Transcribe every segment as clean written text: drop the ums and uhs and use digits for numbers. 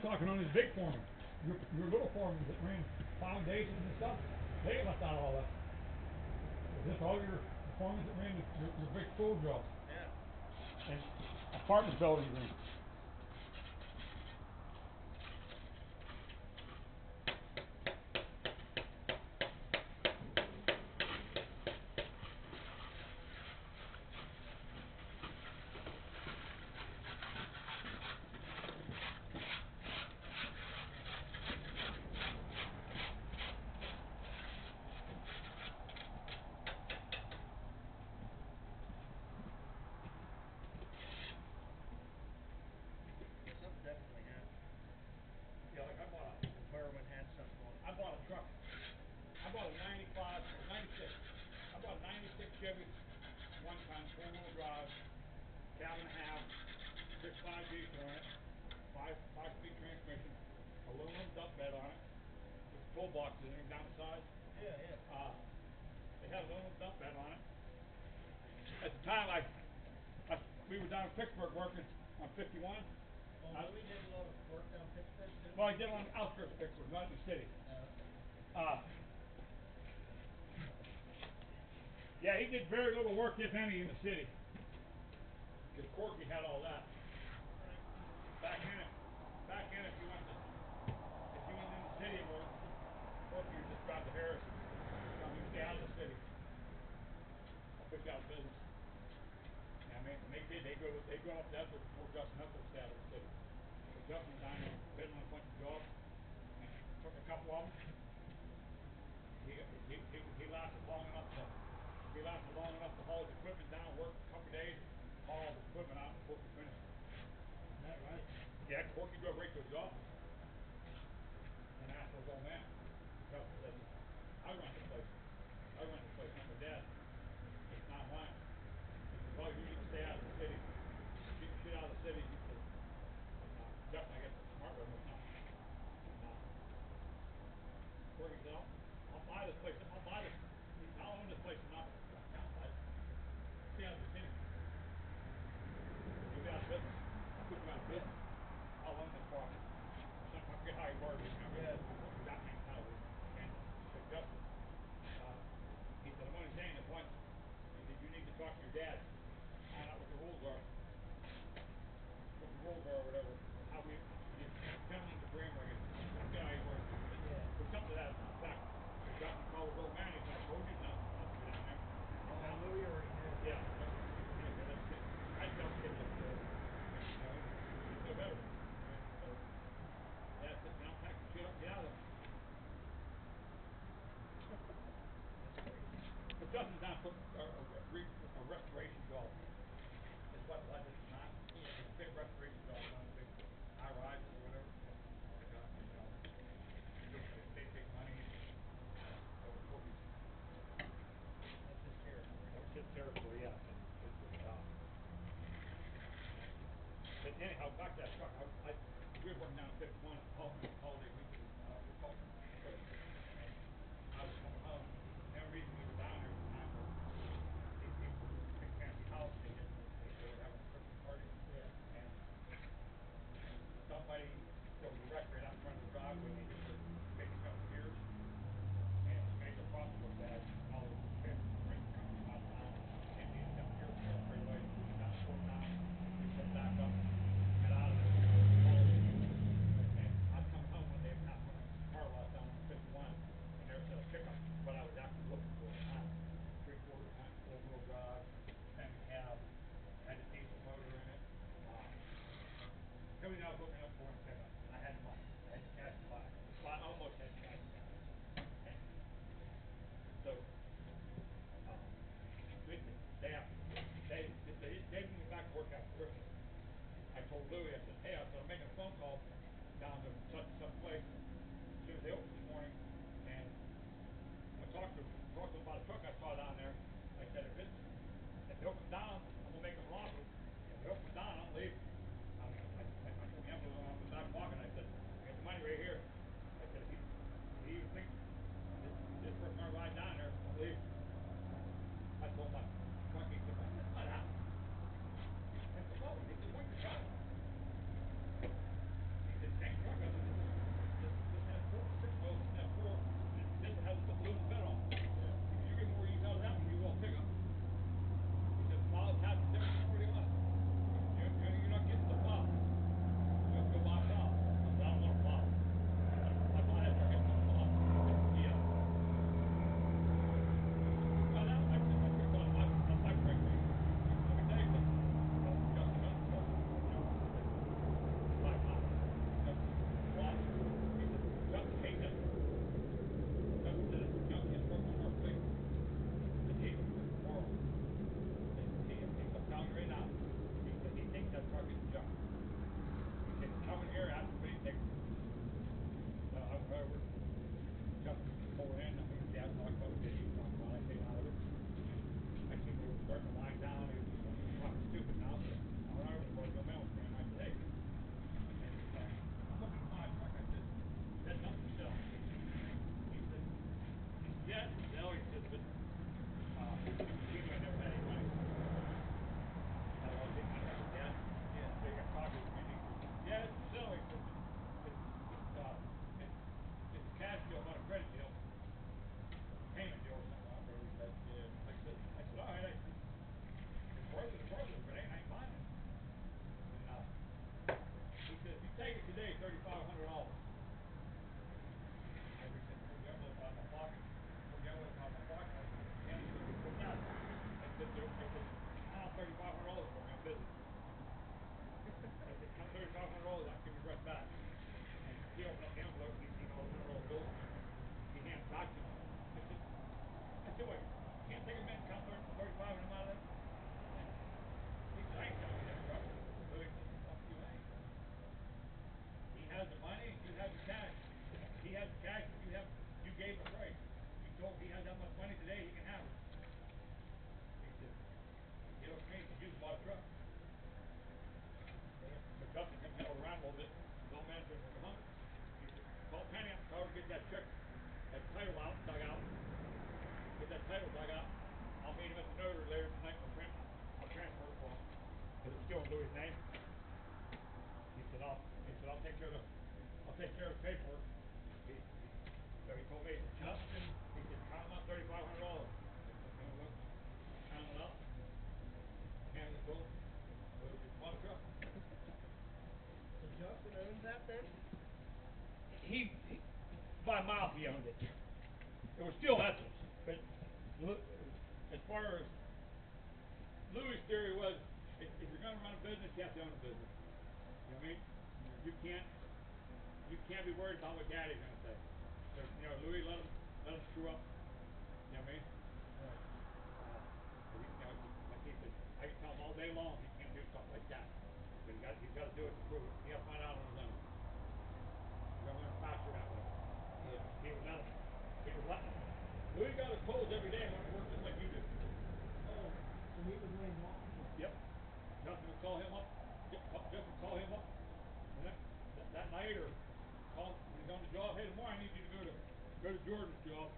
talking on these big foremen. Your little foremen that ran foundations and stuff, they left out all that. Is this all your foremen that ran your big school jobs? Yeah. And apartment buildings and Something definitely happened. yeah, like Merwin had something going. I bought a truck. I bought a 95, 96. I bought a 96 Chevy one time, four-wheel drive, cab and a half, 6.5 diesel on it, five-speed transmission, aluminum dump bed on it, with toolboxes in it down the side. Yeah, yeah. They had aluminum dump bed on it. At the time, we were down in Pittsburgh working on 51. Well, we did a lot of work down Pittsburgh too. Well, I did on the outskirts of Pittsburgh, not in the city. Yeah, he did very little work, if any, in the city. Because Corky had all that. Back in, if you went in the city more, Corky would just drive to Harrison. You stay out of the city. I'll put you out of business. Yeah, I mean, and they did. They go up to Ethel before Justin Ethel stayed out of the city. So Justin was down there, bid on a bunch of jobs, and took a couple of them. He lasted long enough to haul his equipment down, work a couple of days, haul his equipment out before we finished. Is that right? Yeah, Corky drove right to his office. And asked for his old man. Justin said, I run the place, not my dad. It's not mine. He said, well, you need to stay out of the city. Get your shit out of the city. He said, Justin, I guess the smart way was not. Corky said, I'll buy this place. I'll own this place and not buy it. Stay out of the city. You'll be out of business. I'll put you out of business. I'll own this property. I forget how he worded it. Yeah. That mentality. And Justin, he said, I'm only saying this once. He said, you need to talk to your dad. Find out what the rules are. Or whatever. How we gentlemen to frame rigging. I forget how he worded it. Yeah. But something to that effect. Justin called his old man. He said, I told you not to go down there. Oh, I knew you were here. Yeah. I don't get this. He's no better. So, yeah, sit down, pack the shit up, get out of there. That's crazy. But Justin's down for a restoration job. Is what this is not. Yeah. It's a big restoration job, one of the big high rises or whatever. They take money over Corky's. That's his territory. That's his territory, yeah. But anyhow, back to that truck. We were working down at 51 holiday weekend. We called it. And I was coming home. The only reason we were down there at the time was these people who big fancy house, they were having a Christmas party. Yeah. And somebody drove the wreck right out in front of the driveway and they just were picking up gears. And it made the problem look bad. All the fancy drinks come out of town. And they ended up here straight away. We went down, tore it down. We put it back up. Got out of it. And I'll take care of the paperwork. So he told me, Justin. he said, count on $3,500. Look, count it up. Hand it to him. It was his money truck. So Justin owns that then? He by mouth he owned it. It was still Ethel's, but as far as Louis' theory was, if you're going to run a business, you have to own a business. You know what I mean? You can't be worried about what Daddy's going to say. So, you know, Louis let him screw up. You know what I mean? Right. You know, like he said, I can tell him all day long he can't do stuff like that. But he's got to do it to prove it. He got to find out on his own. He's going to learn faster that way. Yeah. He was letting him. Louis got his tolls every day and went to work just like you do. Oh, so he was laying watching. Yep. Justin would call him up. Justin would call him up. And that night or call him when he's on the job. Hey, tomorrow I need you to go to Jordan's job.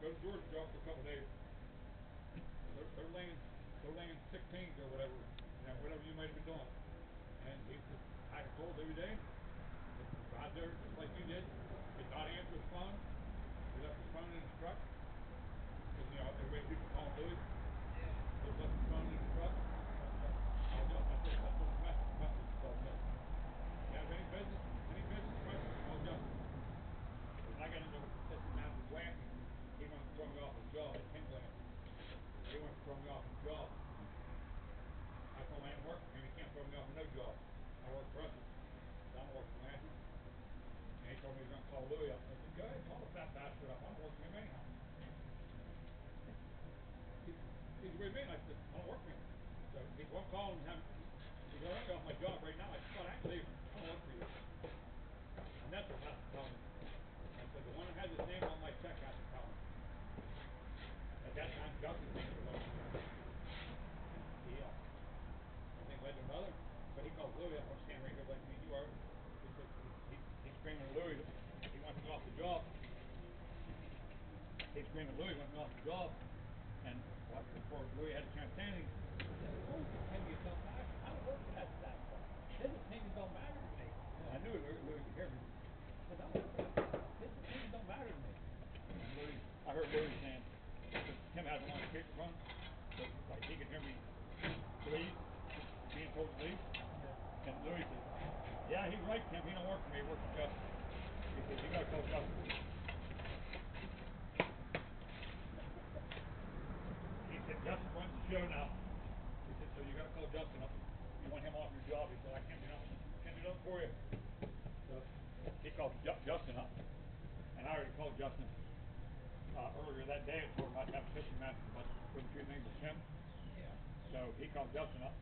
Go to Jordan's job for a couple of days. They're laying 16s or whatever. You know, whatever you might have been doing. And he just had his tolls every day. He'd drive there just like you did. He'd not answer his phone. He left his phone in his truck. Because, you know, everybody people call him Louis. Yeah. He left his phone in his truck. That's what the message is called. You have any business questions, call Justin. When I got into assistant manager Whack, he wanted to throw me off his job at Timberland. He wanted to throw me off his job. I told him I ain't working for him. He can't throw me off of no job. I work for us. So I'm working for Matthew. And he told me he was going to call Louis up. I said, go ahead, call the fat bastard up. I don't work for him anyhow. He's with me, and I said, I don't work for him. So he won't call him and have him. He said, I'm off my job right now. I said, well, actually, I don't work for you. And that's what has to tell me. I said, the one that has his name on my check has to tell me. At that time, Justin thinks it was on the check. I think led to another, but he called Louis up. I'm standing right here like me and you are. He said, he's screaming at Louis. He wants me off the job. He's screaming at Louis, wants me off the job. And before Louis had a chance to say anything, he said, oh, can you don't matter? I don't work for that stuff. His opinion don't matter to me. I knew Louis could hear me. I said, I don't work for that stuff. His opinion don't matter to me. And Louis, I heard Louis saying, Tim has him on the speakerphone, but like he could hear me leave, being told to leave. And Louis said, yeah, he's right, Tim. He don't work for me. He works for Justin. He said, you gotta call Justin. He said, Justin runs the show now. He said, so you gotta call Justin up. You want him off your job. He said, I can't do nothing. Can't do nothing for you. So he called Justin up. And I already called Justin earlier that day and told him I'd have a fishing match about doing 3 things with Tim. Yeah. So he called Justin up.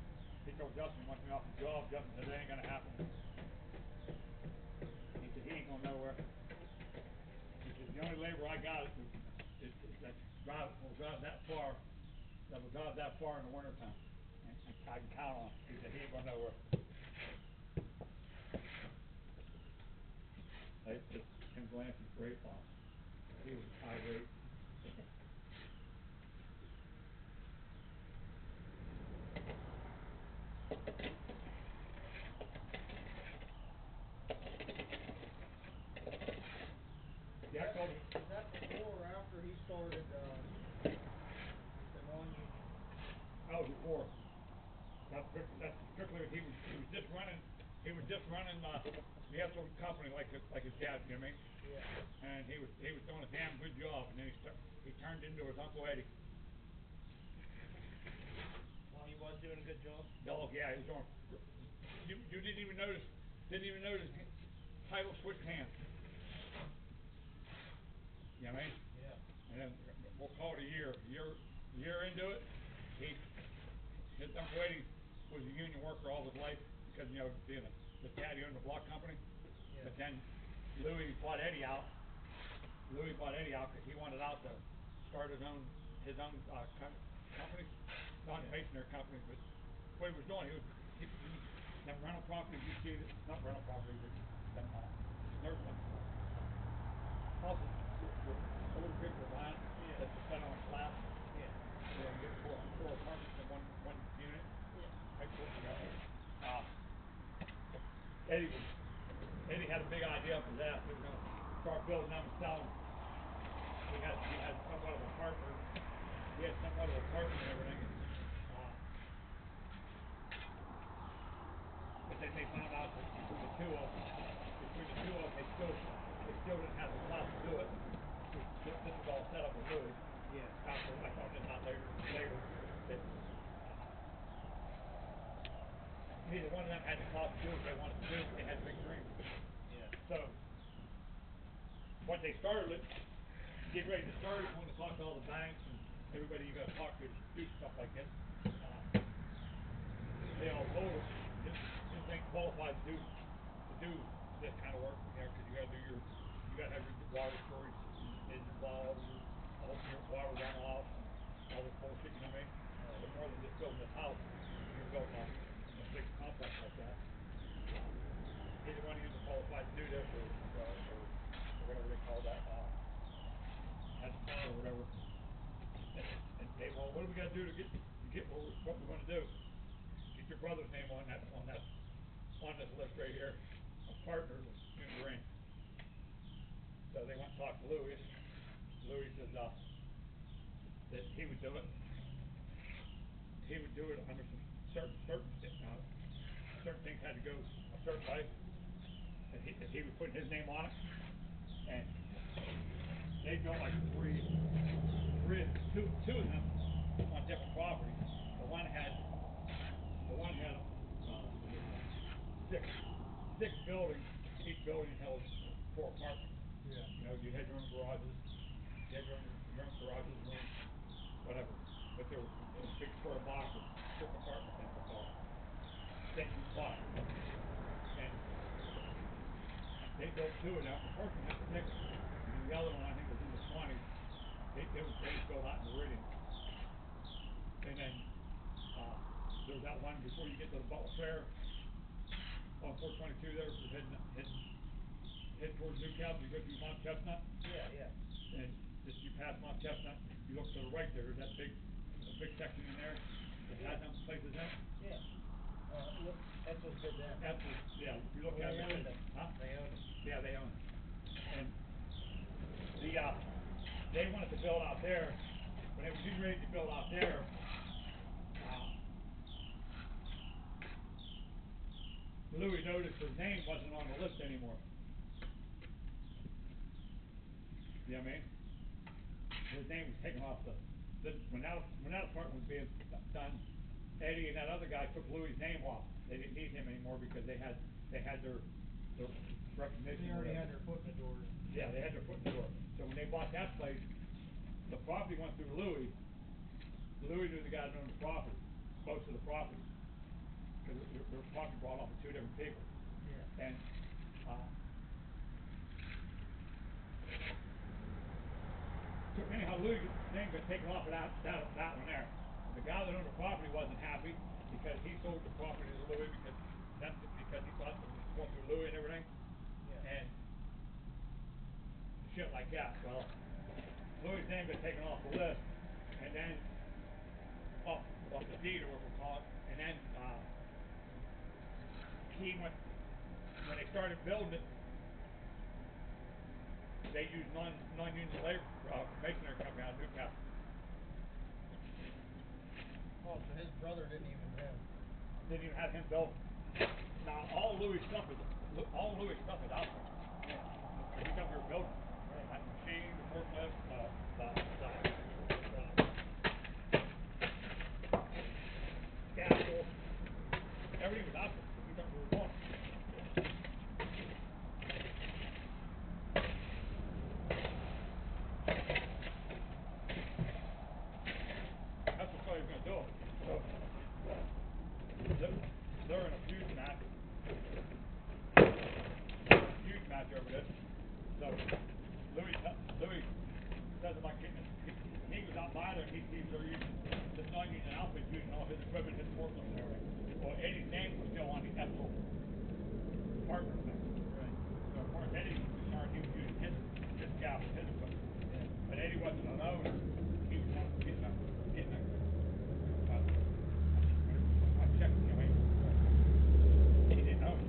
He told Justin he wants me off the job. Justin said, it ain't gonna happen. He said, he ain't going nowhere. He said, the only labor I got is that will drive that far in the wintertime. And I can count on it. He said, he ain't going nowhere. Tim Glancy's great boss. He was irate. Yeah, I told him. Was that before or after he started the non-union? That was before. That's strictly he was just running. He was just running the Etzel company like his dad, you know what I mean? Yeah. And he was doing a damn good job, and then he turned into his Uncle Eddie. Well, he was doing a good job. Oh yeah, he was doing. You didn't even notice title switched hands. You know what I mean? Yeah. And then we'll call it a year into it. His Uncle Eddie was a union worker all his life because, you know, being the daddy owned the block company. Yeah. But then Louis bought Eddie out. Because he wanted out to start his own company, not masonry company, but what he was doing, he was them rental properties you see, not rental properties, but them houses with older people are buying that you set on a slab. Yeah. Yeah, you get four apartments in one unit. Yeah. Right, Eddie had a big idea up his ass. He was gonna start building them and selling them. He had somewhat of a partner. He had somewhat of a partner and everything. But then they found out that between the two of them, they still didn't have the clout to do it. This was all set up with Louis. Yeah. After I found this out later that neither one of them had the clout to do what they wanted to do. They had big dreams. Yeah. So when they started it, get ready to start it, want to talk to all the banks and everybody you got to talk to do stuff like this. They all told us this ain't qualified to do this kind of work, you know, because you got to have your water storage involved, all your water runoff, and all this bullshit. You know what I mean? But more than just building this house, you're building a big complex like that. Neither one of you is qualified to do this, or whatever they call that, or whatever. And they, well, what do we got to do to get what we want to do? Get your brother's name on this list right here of partners in the ring. So they went and talked to Louis. Louis says that he would do it. He would do it under some certain things had to go a certain way. And he was putting his name on it. And they built like two of them on different properties. The one had six buildings. Each building held 4 apartments. Yeah. You know, you had your own garages, rooms, whatever. But there was a big square box with 6 apartments in it. So then you bought it. And they built 2 of them. The first one had 6, and the other one I think was in the 20s. They was built out in Meridian. And then there was that one before you get to the Butler Fair on 422 there, head towards Newcastle, you go through Mount Chestnut. Yeah. And just you pass Mount Chestnut, you look to the right there's that big section in there that has them places in it. Yeah. Look, that's what did that. Yeah, you look at it. Huh? They own it. Yeah, they own it. And they wanted to build out there. When they were getting ready to build out there, Louis noticed his name wasn't on the list anymore. You know what I mean? His name was taken off when that apartment was being done. Eddie and that other guy took Louis' name off. They didn't need him anymore because they had their recognition. They already had their foot in the door. Yeah, they had their foot in the door. So when they bought that place, the property went through Louis. Louis knew the guy that owned the property, most of the property, because their property brought off of 2 different people. Yeah. And so anyhow, Louis' name got taken off of that one there. The guy that owned the property wasn't happy because he sold the property to Louis because he thought it was going through Louis and everything. Yeah. And shit like that. Well, Louis' name got taken off the list, and then off the deed or what we call it, and then he went when they started building it. They used non-union labor masonry company out of Newcastle. Oh, so his brother didn't even have him build. Now all Louis' stuff is out there. Yeah. He's up here building. Right. That machine, the forklift, scaffold, everything was out there. He's up here doing. That's what he's going to do. So they're in a feud match over this. So Louis doesn't like getting it. He was out by there and he was using this non-union outfit, using all his equipment, his forklift and everything. Well, Eddie's name was still on the actual partner thing. Right. So as far as Eddie was concerned, he was using his scaffold, his equipment. Yeah. But Eddie wasn't an owner. He was getting a check, you know what I mean? He didn't own it.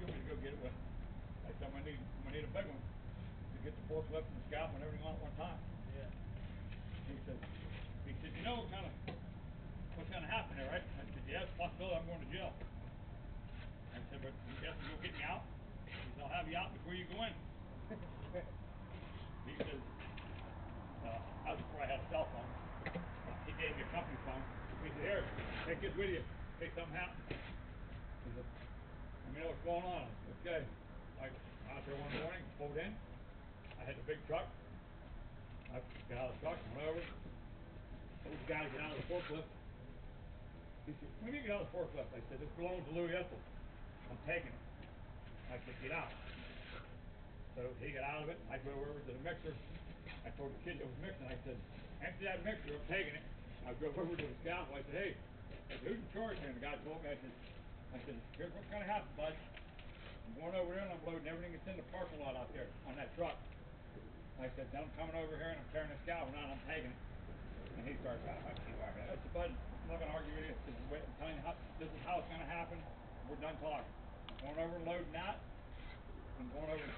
you want me to go get it with? I said, we need a big one to get the forklift and the scalpel and everything on at one time. Yeah. He said, you know what's gonna happen there, right? I said, yeah, it's a possibility I'm going to jail. I said, but you guys will get me out? He said, I'll have you out before you go in. He says, that was before I had a cell phone. He gave me a company phone. He said, here, take this with you in case something happens. He said, let me know what's going on. I said, okay. I out there one morning, pulled in. I had the big truck. I got out of the truck and went over. Told the guy to get out of the forklift. He said, when do you get out of the forklift? I said, this belongs to Louis Ethel. I'm taking it. I said, get out. So he got out of it. I drove over to the mixer. I told the kid that was mixing, I said, empty that mixer, I'm taking it. I drove over to the scalpel. I said, hey, who's in charge here? And the guy told me, I said, here's what's going to happen, bud. I'm going over here and I'm loading everything that's in the parking lot out there on that truck. I said, then I'm coming over here and I'm tearing the scalpel out and I'm taking it. And he starts out, I said, bud, I'm not going to argue with you. I'm telling you this is how it's going to happen. We're done talking. I'm going over and loading that. I'm going over to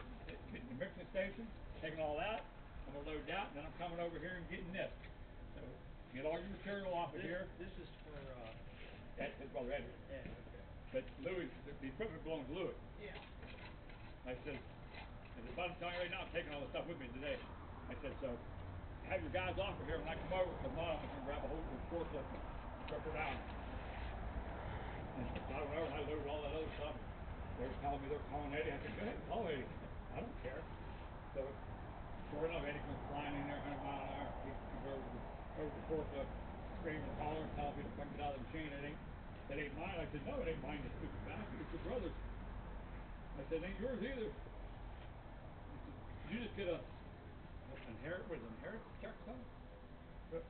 the mixing station, taking all that. I'm going to load that, and then I'm coming over here and getting this. So, get all your material off of here. This is for, That's his brother Edward. Ed, okay. But Louis, the equipment belongs to Louis. Yeah. I said, but I'm telling you right now, I'm taking all the stuff with me today. I said, so, have your guys off of here when I come over, because now I'm going to grab a hold of the forklift and strip her down. And I went over and I loaded all that other stuff. They were telling me they're calling Eddie. I said, go ahead, call Eddie. I don't care. So, sure enough, Eddie comes flying in there 100 miles an hour. He comes over the forklift, screaming and hollering, telling me to bring it out of the machine. It ain't mine. I said, no, it ain't mine, you stupid bastard. It's your brother's. I said, it ain't yours either. He said, you just get a inheritance check or something? What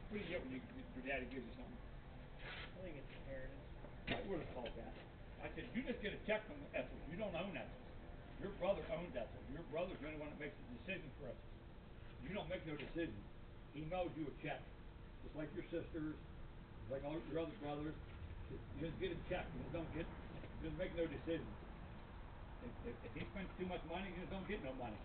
do you get when your daddy gives you something? I think it's inheritance. I would have called that. I said, you just get a check from Ethel. You don't own Ethel. Your brother owns Ethel. Your brother's the only one that makes the decision for us. You don't make no decision. He knows you a check. Just like your sisters, just like all your other brothers. You just get a check. You just make no decision. If he spends too much money, you just don't get no money.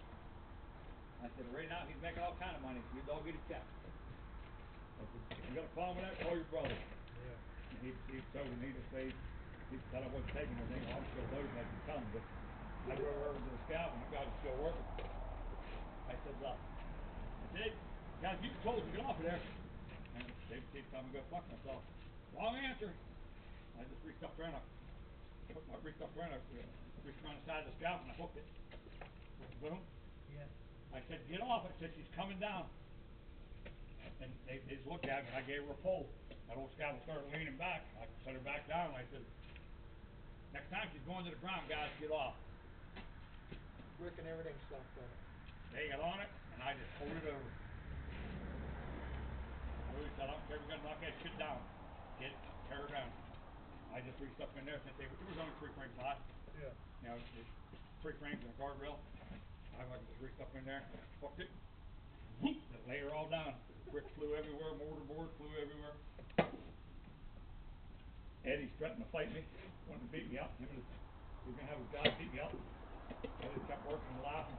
I said, right now he's making all kind of money, so you all get a check. I said, if you got a problem with that, call your brother. Yeah. And he told me to say, he said I wasn't taking anything, I'm still loading, I could tell him, but I drove over to the scout and the guy was still working. I said, guys, get your clothes and get off of there. And they told me to go fuck myself. Wrong answer. I just reached up there and I reached around the side of the scout and I hooked it. Boom. Yeah. I said, get off. I said, she's coming down. And they just looked at me and I gave her a pull. That old scout started leaning back. I set her back down and I said, next time she's going to the ground, guys, get off. Brick and everything stopped on it. They got on it and I just pulled it over. Louis said, I don't care if you're going to knock that shit down. Tear her down. I just reached up in there since it was only 3 frames high. Yeah. You know, 3 frames and a guardrail. I just reached up in there, hooked it, whoop, and lay her all down. Bricks flew everywhere, mortarboard flew everywhere. Eddie's threatening to fight me, wanting to beat me up. He was gonna have his guys beat me up. I just kept working and laughing.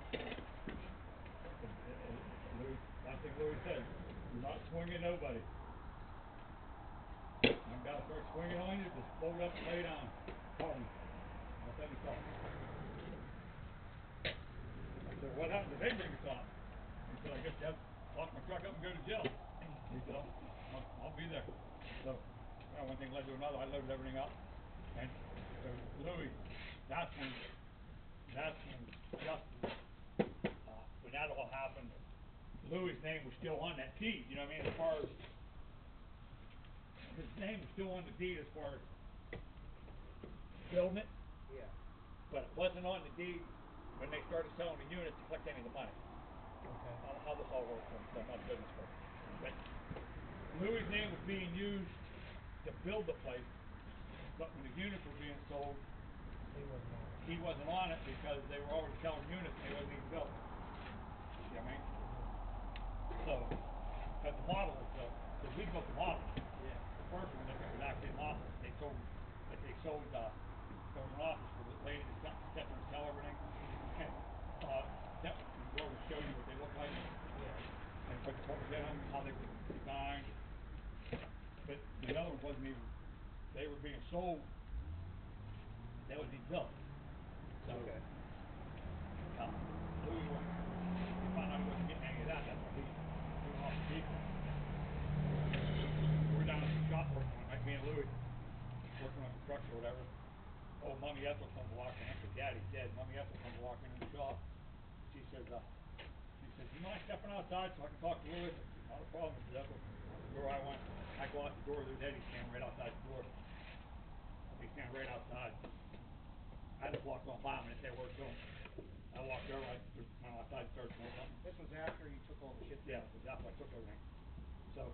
Last thing Louis said, you're not swinging nobody. One guy starts swinging on you, just fold up and lay down. Call him. I'll send you a call. I said, what happened if they bring us off? He said, I guess you have to lock my truck up and go to jail. He said, I'll be there. So, one thing led to another. I loaded everything up. And so, Louis, that's when that all happened, Louis' name was still on that deed, you know what I mean? As far as, his name was still on the deed as far as building it. Yeah. But it wasn't on the deed when they started selling the units to collect any of the money. Okay. I don't know how this all works from my business work. But Louis' name was being used to build the place, but when the units were being sold, he wasn't on it because they were already selling units and they wasn't even built. You know what I mean? So, but the model was built, because we built the model. Yeah. The first one that was actually an office. They sold an office for the what was in them, how they were designed. But the other ones wasn't even, they were being sold, they wasn't even built. So, Okay. Louis wasn't, he found out he wasn't getting any of that, that's why he went off the deep end. We were down at the shop working on it, like me and Louis, working on construction or whatever. Oh, Mommy Ethel comes walking in, because Daddy's dead. Mommy Ethel comes walking in the shop. She says, you mind stepping outside so I can talk to Louis? I said, not a problem, Mrs. Ethel. The door I went, I go out the door, there's Eddie standing right outside the door. He's standing right outside. I just walked on by him and said a word to him. I walked over, I went outside and started doing something. This was after you took all the shit Yeah, down. it was after I took everything. So,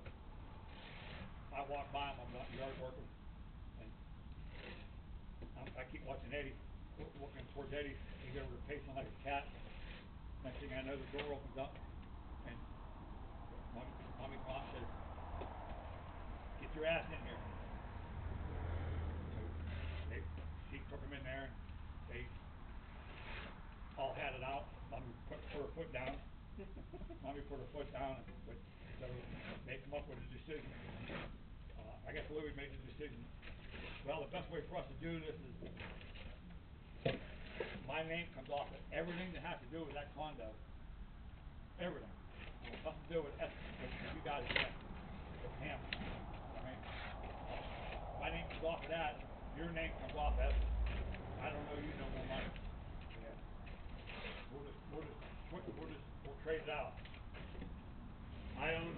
I walked by him, I'm out in the yard working, and I keep watching Eddie, looking towards Eddie. He's over there pacing like a cat. Next thing I know, the door opens up, and Mommy come out and says, get your ass in here. So she took him in there, and they all had it out. Mommy put her foot down. Mommy put her foot down, but so they come up with a decision. I guess Louis made the decision. Well, the best way for us to do this is my name comes off of everything that has to do with that condo. Everything. Nothing to do with you guys with him. I mean, my name comes off of that. Your name comes off of it. I don't know you no more money. Yeah. We'll trade it out. I own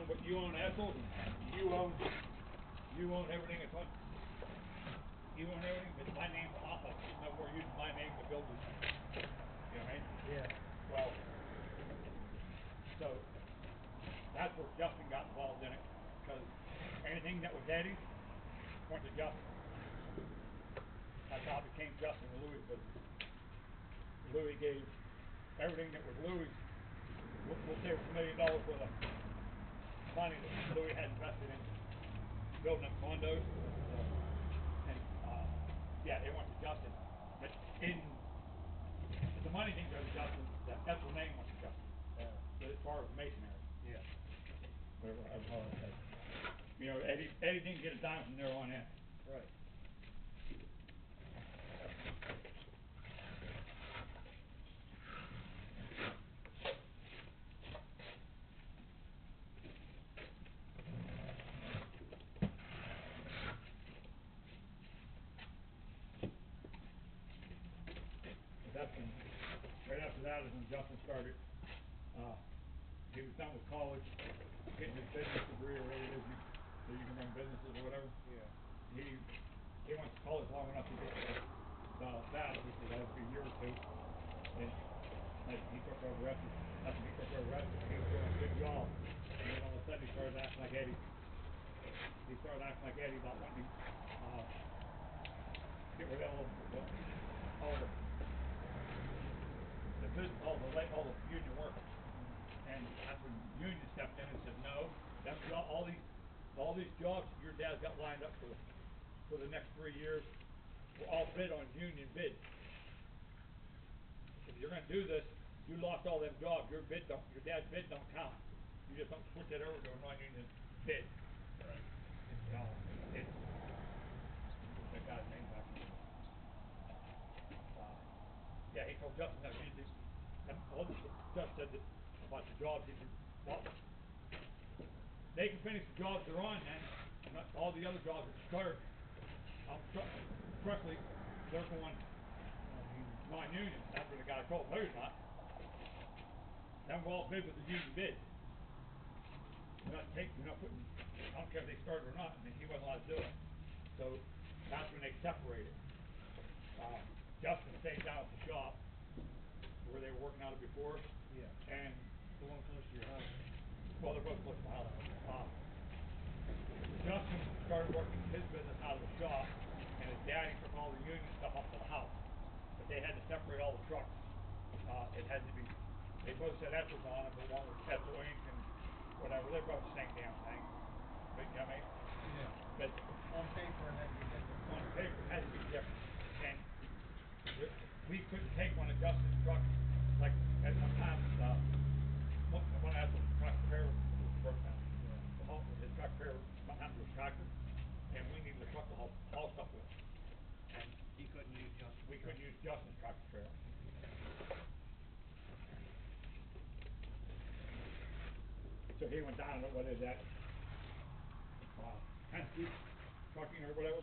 what you own, Ethel. You own everything. You own everything, but my name's off of it. There's no more using my name to build this. You know what I mean? Yeah. Well, so that's where Justin got involved in it, because anything that was Eddie's went to Justin. That's how it became Justin and Louis' business. Louis gave everything that was Louis. We'll say it was $1 million worth of money that Louis had invested in building up condos. And yeah, it went to Justin. But the money didn't go to Justin. The Ethel name went to Justin. But as far as the masonry. Yeah. Whatever I call it. You know, Eddie didn't get a dime from there on in. Right. Right after that is when Justin started. He was done with college, getting his business degree or whatever it is, so you can run businesses or whatever. Yeah. He went to college long enough to get that, which is has to be a year or two. And he took over after he took over he was doing a good job. And then all of a sudden he started acting like Eddie. He started acting like Eddie about wanting to get rid of all the business, all the union workers. And that's when the union stepped in and said, no, all these jobs that your dad's got lined up for the next 3 years were all bid on union bid. If you're going to do this, you lost all them jobs. Your dad's bid don't count. You just don't switch it over to a non-union bid. Right. That guy's name back. Yeah, he told Justin that Justin said that about the jobs. He said, well, they can finish the jobs they're on then. Not all the other jobs that start. Especially they're going non-union. That's what the guy told. No, he's not. Them were all bid with the union bid. You're not putting. I don't care if they started or not. I mean, he wasn't allowed to do it. So that's when they separated. Justin stayed down at the shop where they were working out of before. Yeah. And the one close to your house. Well, they're both close to my house. Justin started working his business out of the shop, and his daddy took all the union stuff up to the house. But they had to separate all the trucks. It had to be. They both said Ethel's on it, but one was Ethel Inc. and whatever. They're both the same damn thing. But you know what I mean? Yeah. But on paper it had to be different. On paper it had to be different. And we couldn't take one of Justin's trucks, like at one time, when I was he went down to what is that? 10th Street Trucking or whatever.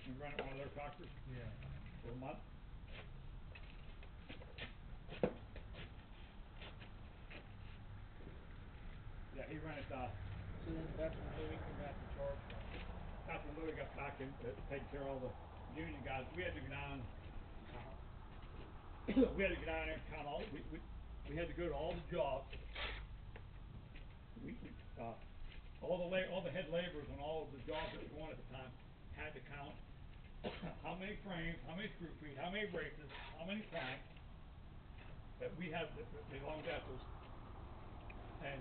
He rented one of their tractors Yeah. for a month. Yeah, he rented. So then that's when Louis came back to charge for him. That's when Louis got back in taking care of all the union guys. We had to go down. We had to go down there and count all. We had to go to all the jobs. All the head laborers on all of the jobs that were going at the time had to count how many frames, how many screw feet, how many braces, how many planks that we had the long vessels, and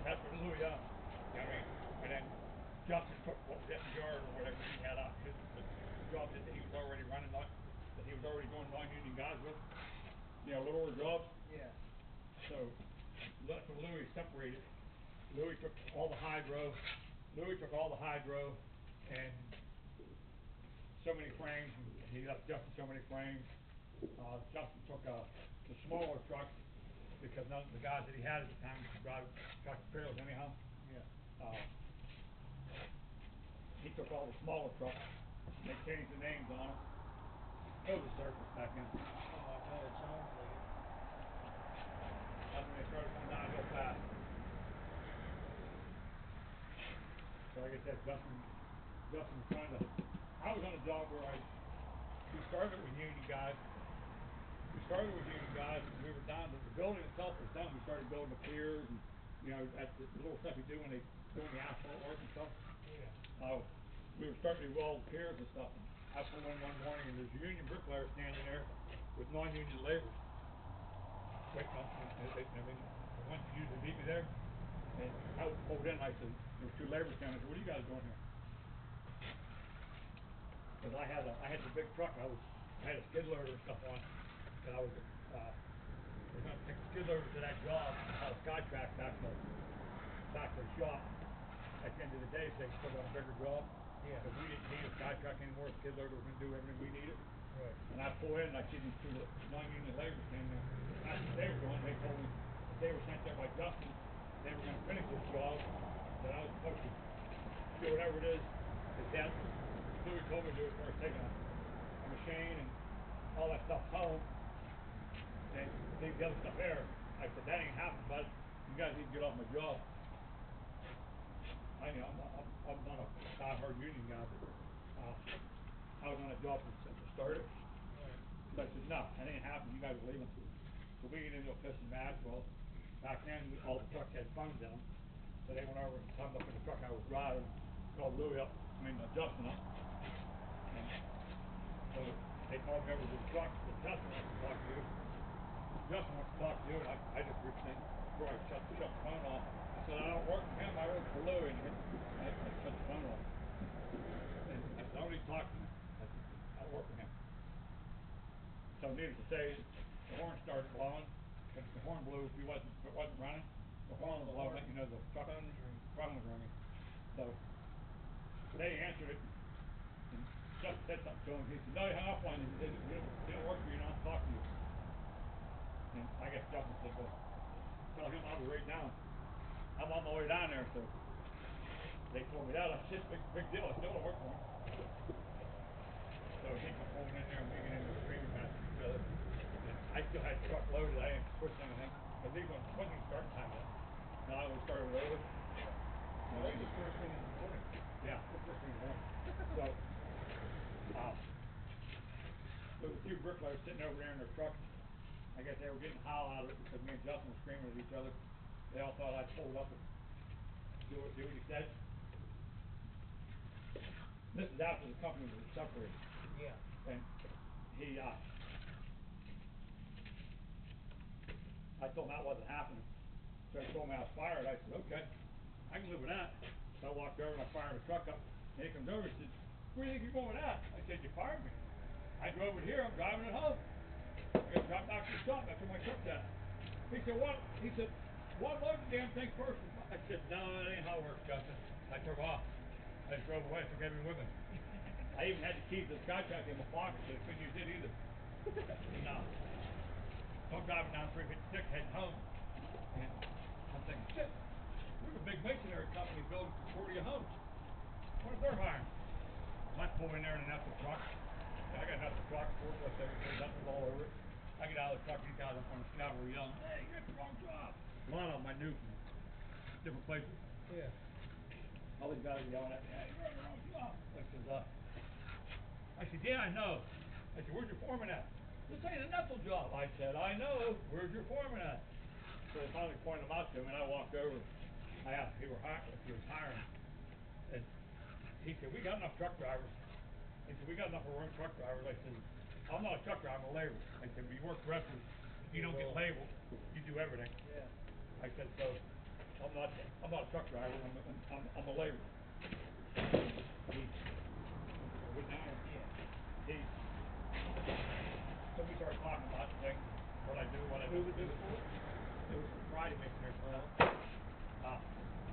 that's what Louis done. I mean, and then Justin took what was at the yard or whatever he had out his the jobs that he was already running on, that he was already going non-union guys with, you know, littler jobs. Yeah. So that's when Louis separated. Louis took all the hydro and so many frames. He left Justin so many frames. Justin took the smaller trucks because none of the guys that he had at the time could drive tractor trailers anyhow. Yeah. He took all the smaller trucks. They changed the names on them. It was a circus back then. Oh, I bet it sounds like it. That's when they started going down real fast. So like I said, Justin was trying to. I was on a job where we started with union guys. We were done, but the building itself was done. We started building the piers and, you know, at the little stuff you do when they doing the asphalt work and stuff. Yeah. We were starting to do all the piers and stuff. And I pulled in one morning and there's a union bricklayer standing there with non-union laborers. Waiting on, I mean, the ones who usually meet me there. And I pulled in and I said, there were two laborers down there. I said, what are you guys doing here? Because I had the big truck. I had a skid loader and stuff on. And I was going to take the skid loader to that job. I was Skytrack back to the shop. At the end of the day, so they could put on a bigger job. Yeah. Because we didn't need a Skytrack anymore. The skid loader was going to do everything we needed. Right. And I pull in and I see these two non-union laborers came in. That's what they were doing. They told me if they were sent there by Justin, they were going to finish this job. That I was supposed to do whatever it is that Dad Louis told me to do as far as taking a machine and all that stuff home and leave the other stuff there. I said, that ain't happening, bud. You guys need to get off my job. I'm not a die-hard union guy, but I was on a job to start it. So I said, no, that ain't happening. You guys are leaving. So we get into a piss and match. Well, back then, all the trucks had phones in them. So they went over and climbed up in the truck I was driving, called Louis up, Justin up. And so they called me over to the truck, but Justin wants to talk to you. Justin wants to talk to you, and I just reached in before I shut the phone off. I said, I don't work for him, I work for Louis, and I shut the phone off. And I said, I don't need to talk to him. I said, I work for him. So needless to say, the horn started blowing. If the horn blew, if it wasn't running, the horn was blowing, let you know the truck was ringing. So they answered it, and Justin said something to him. He said, no, you hung up on you. It didn't work for you, not to talk to you. And I guess Justin said, well, tell him I'll be right down. I'm on my way down there, so they told me that. I said, big deal, I still don't work for him. So he come pulling in there and we get into a screaming match with each other. And I still had the truck loaded, I didn't switch anything. Because these ones wasn't even starting time yet. And I always started it over. Well, that's the first thing in the morning. Yeah, the first thing in the morning. So there was a few bricklayers sitting over there in their truck. I guess they were getting a howl out of it because me and Justin were screaming at each other. They all thought I'd pulled up and do what he said. This is after the company was separated. Yeah. And he, I told him that wasn't happening. So he told me I was fired. I said, okay, I can live with that. So I walked over and I fired the truck up. And he comes over and says, where do you think you're going with that? I said, you fired me. I drove it here, I'm driving it home. I got to drive back to the shop, that's where my truck's at. He said, what? He said, what load the damn thing first? I said, no, that ain't how it works, Justin. I took off. I just drove away, took everything with me. I even had the keys to the Skytrack in my pocket, so I couldn't use it either. No. So I'm driving down 356 heading home. And I'm thinking, shit, there's a big masonry company building 40 homes. What if they're hiring? I pull in there in an Apple truck. I got an Apple truck, forklift everything, nothing's all over it. I get out of the truck, these guys up on the snout were yelling, hey, you got the wrong job. A lot of them I knew from different places. Yeah. All these guys are yelling at me, hey, you're on the wrong job. I said, yeah, I know. I said, where's your foreman at? This ain't a knuckle job. I said, I know. Where's your foreman at? So they finally pointed them out to me, and I walked over. I asked if he was hiring. And he said, we got enough truck drivers. He said, we got enough room truck drivers. I said, I'm not a truck driver, I'm a laborer. I said, when you work for us, you don't get labeled. You do everything. Yeah. I said, so I'm not a truck driver, I'm a laborer. So we started talking about things, what I do, what I do. Who was this for? It was Friday mixing there.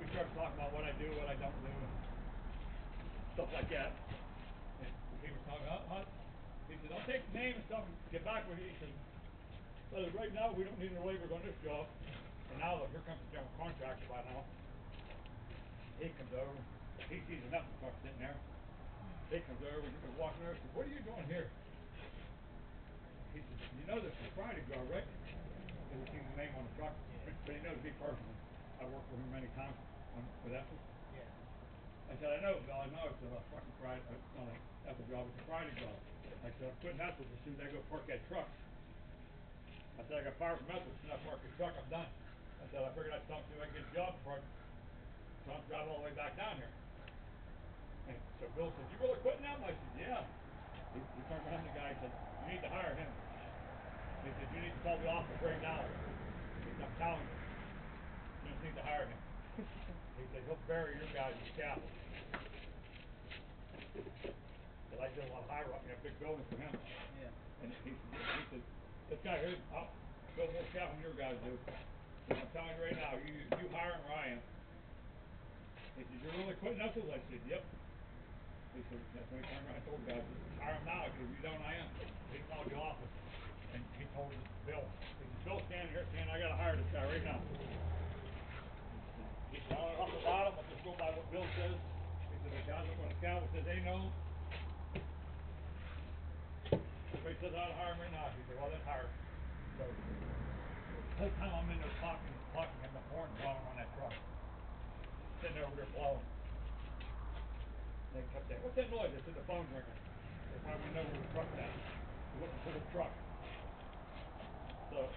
We started talking about what I do, what I don't do, and stuff like that. And he was talking about, he said, I'll take the name and stuff and get back with you. He said, well, right now we don't need any laborers on this job. And now look, here comes the general contractor by now. He comes over, he sees enough truck sitting there. He comes over, he's walking over, he says, what are you doing here? He says, you know this is a Friday job, right? He sees the name on the truck, but he knows me personally. I've worked with him many times with Apple. Yeah. I said, I know, Bill, I know it's a fucking Friday, it's not an Apple job, it's a Friday job. I said, I'm quitting Apple as soon as I go park that truck. I said, I got fired from Apple, as soon as I park the truck, I'm done. I said, I figured I'd stop see if I can get a job before I'm driving all the way back down here. And so Bill said, you really quitting now? I said, yeah. He turned around to the guy and said, you need to hire him. He said, you need to call the office right now. He said, I'm telling you. You just need to hire him. He said, he'll bury your guys in scaffold. Because I did a lot of high rock, big building for him. Yeah. And he said, this guy here, I'll build more scaffold than your guys do. So I'm telling you right now, you hire him or I am. He said, you're really quitting Knuckles? I said, yep. He said, that's when he turned around and told the guy, hire him now, because if you don't, I am. He called the office, and he told Bill. He said, Bill's standing here saying, I got to hire this guy right now. He said, I don't know nothing about him, I just go by what Bill says. He said, the guys up on the scaffold says they know him. Somebody says, I ought to hire him right now. He said, well, then hire him. So, the whole time I'm in there talking, and the horn blowing on that truck. Sitting there over there blowing. They kept saying, what's that noise? I said, the phone's ringing. They probably know where the truck's at. They're looking for the truck. So,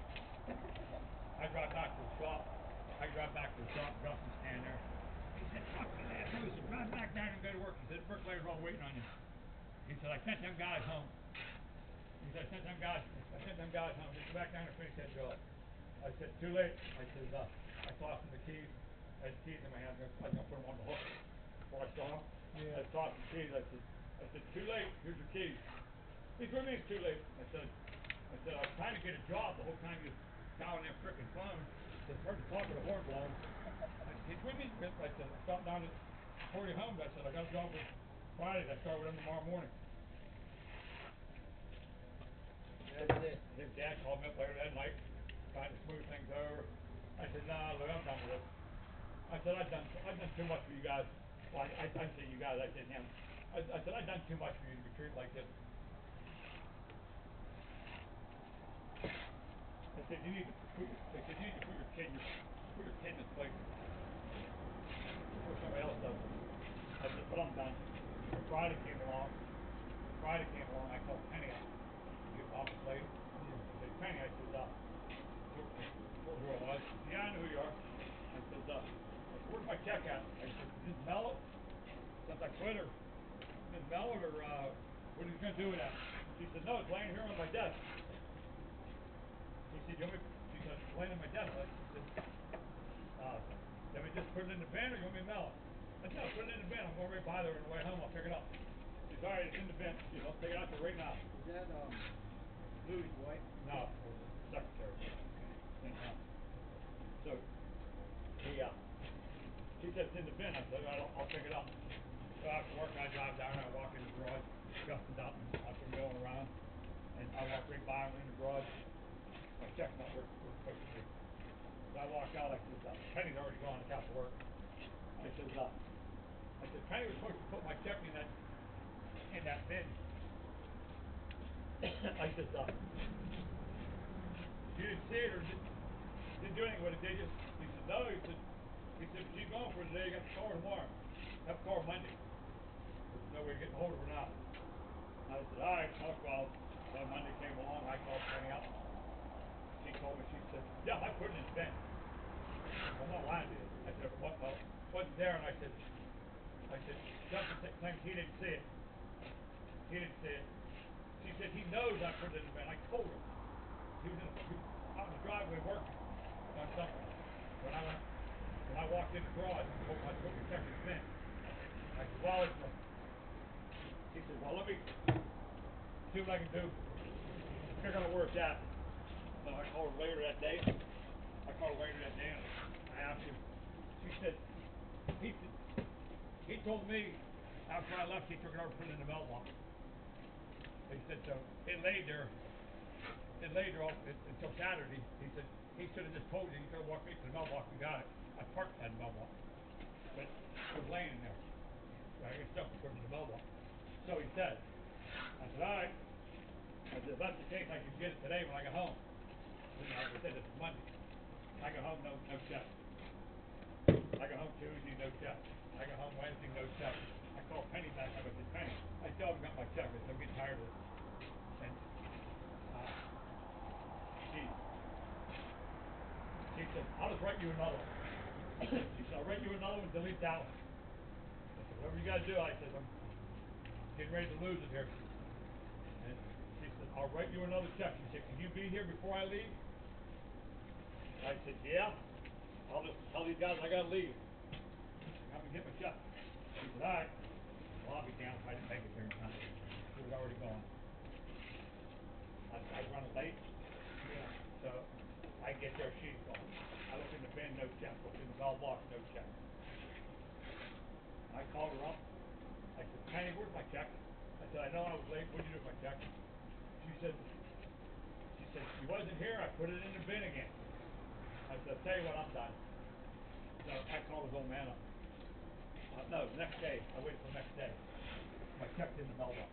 I drive back to the shop. Justin's standing there. He said, fuck you, man. He said, drive back down and go to work. He said, the bricklayers all waiting on you. He said, I sent them guys home. He said, I sent them guys home. Just go back down and finish that job. I said, too late. I said, I tossed him the keys. I had keys in my hand. I was going to put them on the hook before I saw him. Yeah. I tossed the keys. I said, too late. Here's your keys. He said, what do you mean it's too late? I said, I was trying to get a job the whole time you was dialing that frickin' phone. This person talking to the horn blowing. He said, what do you mean? I said, I stopped down at 40 Homes. I said, I got a job for Friday. I start with him tomorrow morning. That's it. His dad called me up later that night, trying to smooth things over. I said, nah, look, I'm done with this. I said, I've done too much for you guys. Well, I didn't say you guys, I said him. I said, I've done too much for you to be treated like this. I said, you need to put your kid in this place before somebody else does. I said, but I'm done. Friday came along, I called Penny up, the office lady. I said, Penny, I said, told her who I was. Yeah, I know who you are. I said, where's my check at? I said, Ms. Mellot? Since I quit her, Ms. Mellot, or what are you going to do with that? She said, no, it's laying here on my desk. She said, she said, it's laying on my desk. She said, let me just put it in the bin, or you want me to mail it? I said, no, put it in the bin. I'm going right by there on the way home. I'll pick it up. She said, all right, it's in the bin. She said, I'll take it out there right now. Is that, Louis' wife? No, it was the secretary. So, she said, it's in the bin. I said, all right, I'll pick it up. So after work, I drive down, I walk in the garage. Justin's out and milling around. And I walk right by him in the garage. my check's not working where it's supposed to be. So I walked out, I said, Penny's already gone, it's out to work. I said, Penny was supposed to put my check in that bin. I said, you didn't see it or didn't do anything with it, did you? He said, no, she's gone for today, you got the car tomorrow. Have the car Monday. There's no way of getting hold of her now. I said, all right, well, so Monday came along, I called Penny up. She told me, she said, yeah, I put it in the bin. I'm not lying to you. I said, wasn't there, and I said, Justin claims he didn't see it. He didn't see it. She said, he knows I put it in the bin. I told him. He was out in the driveway working on something. When I walked in the garage, I told him to check his bin. I said, well, he said, well, let me see what I can do. Figure out where it's at. So I called her later that day. And I asked him. She said, he told me after I left, he took it over and put it in the mailbox. He said, so it laid there until Saturday. He said, he should have just told you. He could have walked me to the mailbox and got it. I parked at the mailbox. But it was laying there. I get stuff to put in the mailbox. So he said, I said, all right. I said, if that's the case, I can get it today when I get home. I said, it's Monday. I go home, no check. I go home Tuesday, no check. I go home Wednesday, no check. I called Penny back. I said, Penny, I still haven't got my check. I said, I'm getting tired of it. And she said, I'll just write you another one. She said, I'll write you another one, delete that one. I said, whatever you got to do. I said, I'm getting ready to lose it here. And she said, I'll write you another check. She said, can you be here before I leave? I said, yeah. I'll just tell these guys I got to leave. I'm going to get my check. She said, all right. Well, I'll be down if I didn't make it there in time. She was already gone. I run late. Yeah. So I get there, she's gone. I look in the bin, no check. Look in the mailbox, no check. I called her up. I said, Penny, where's my check? I said, I know I was late. What did you do with my check? She said, she wasn't here. I put it in the bin again. I said, I'll tell you what, I'm done. So I called his old man up. No, the next day. I waited for the next day. My check's in the mailbox.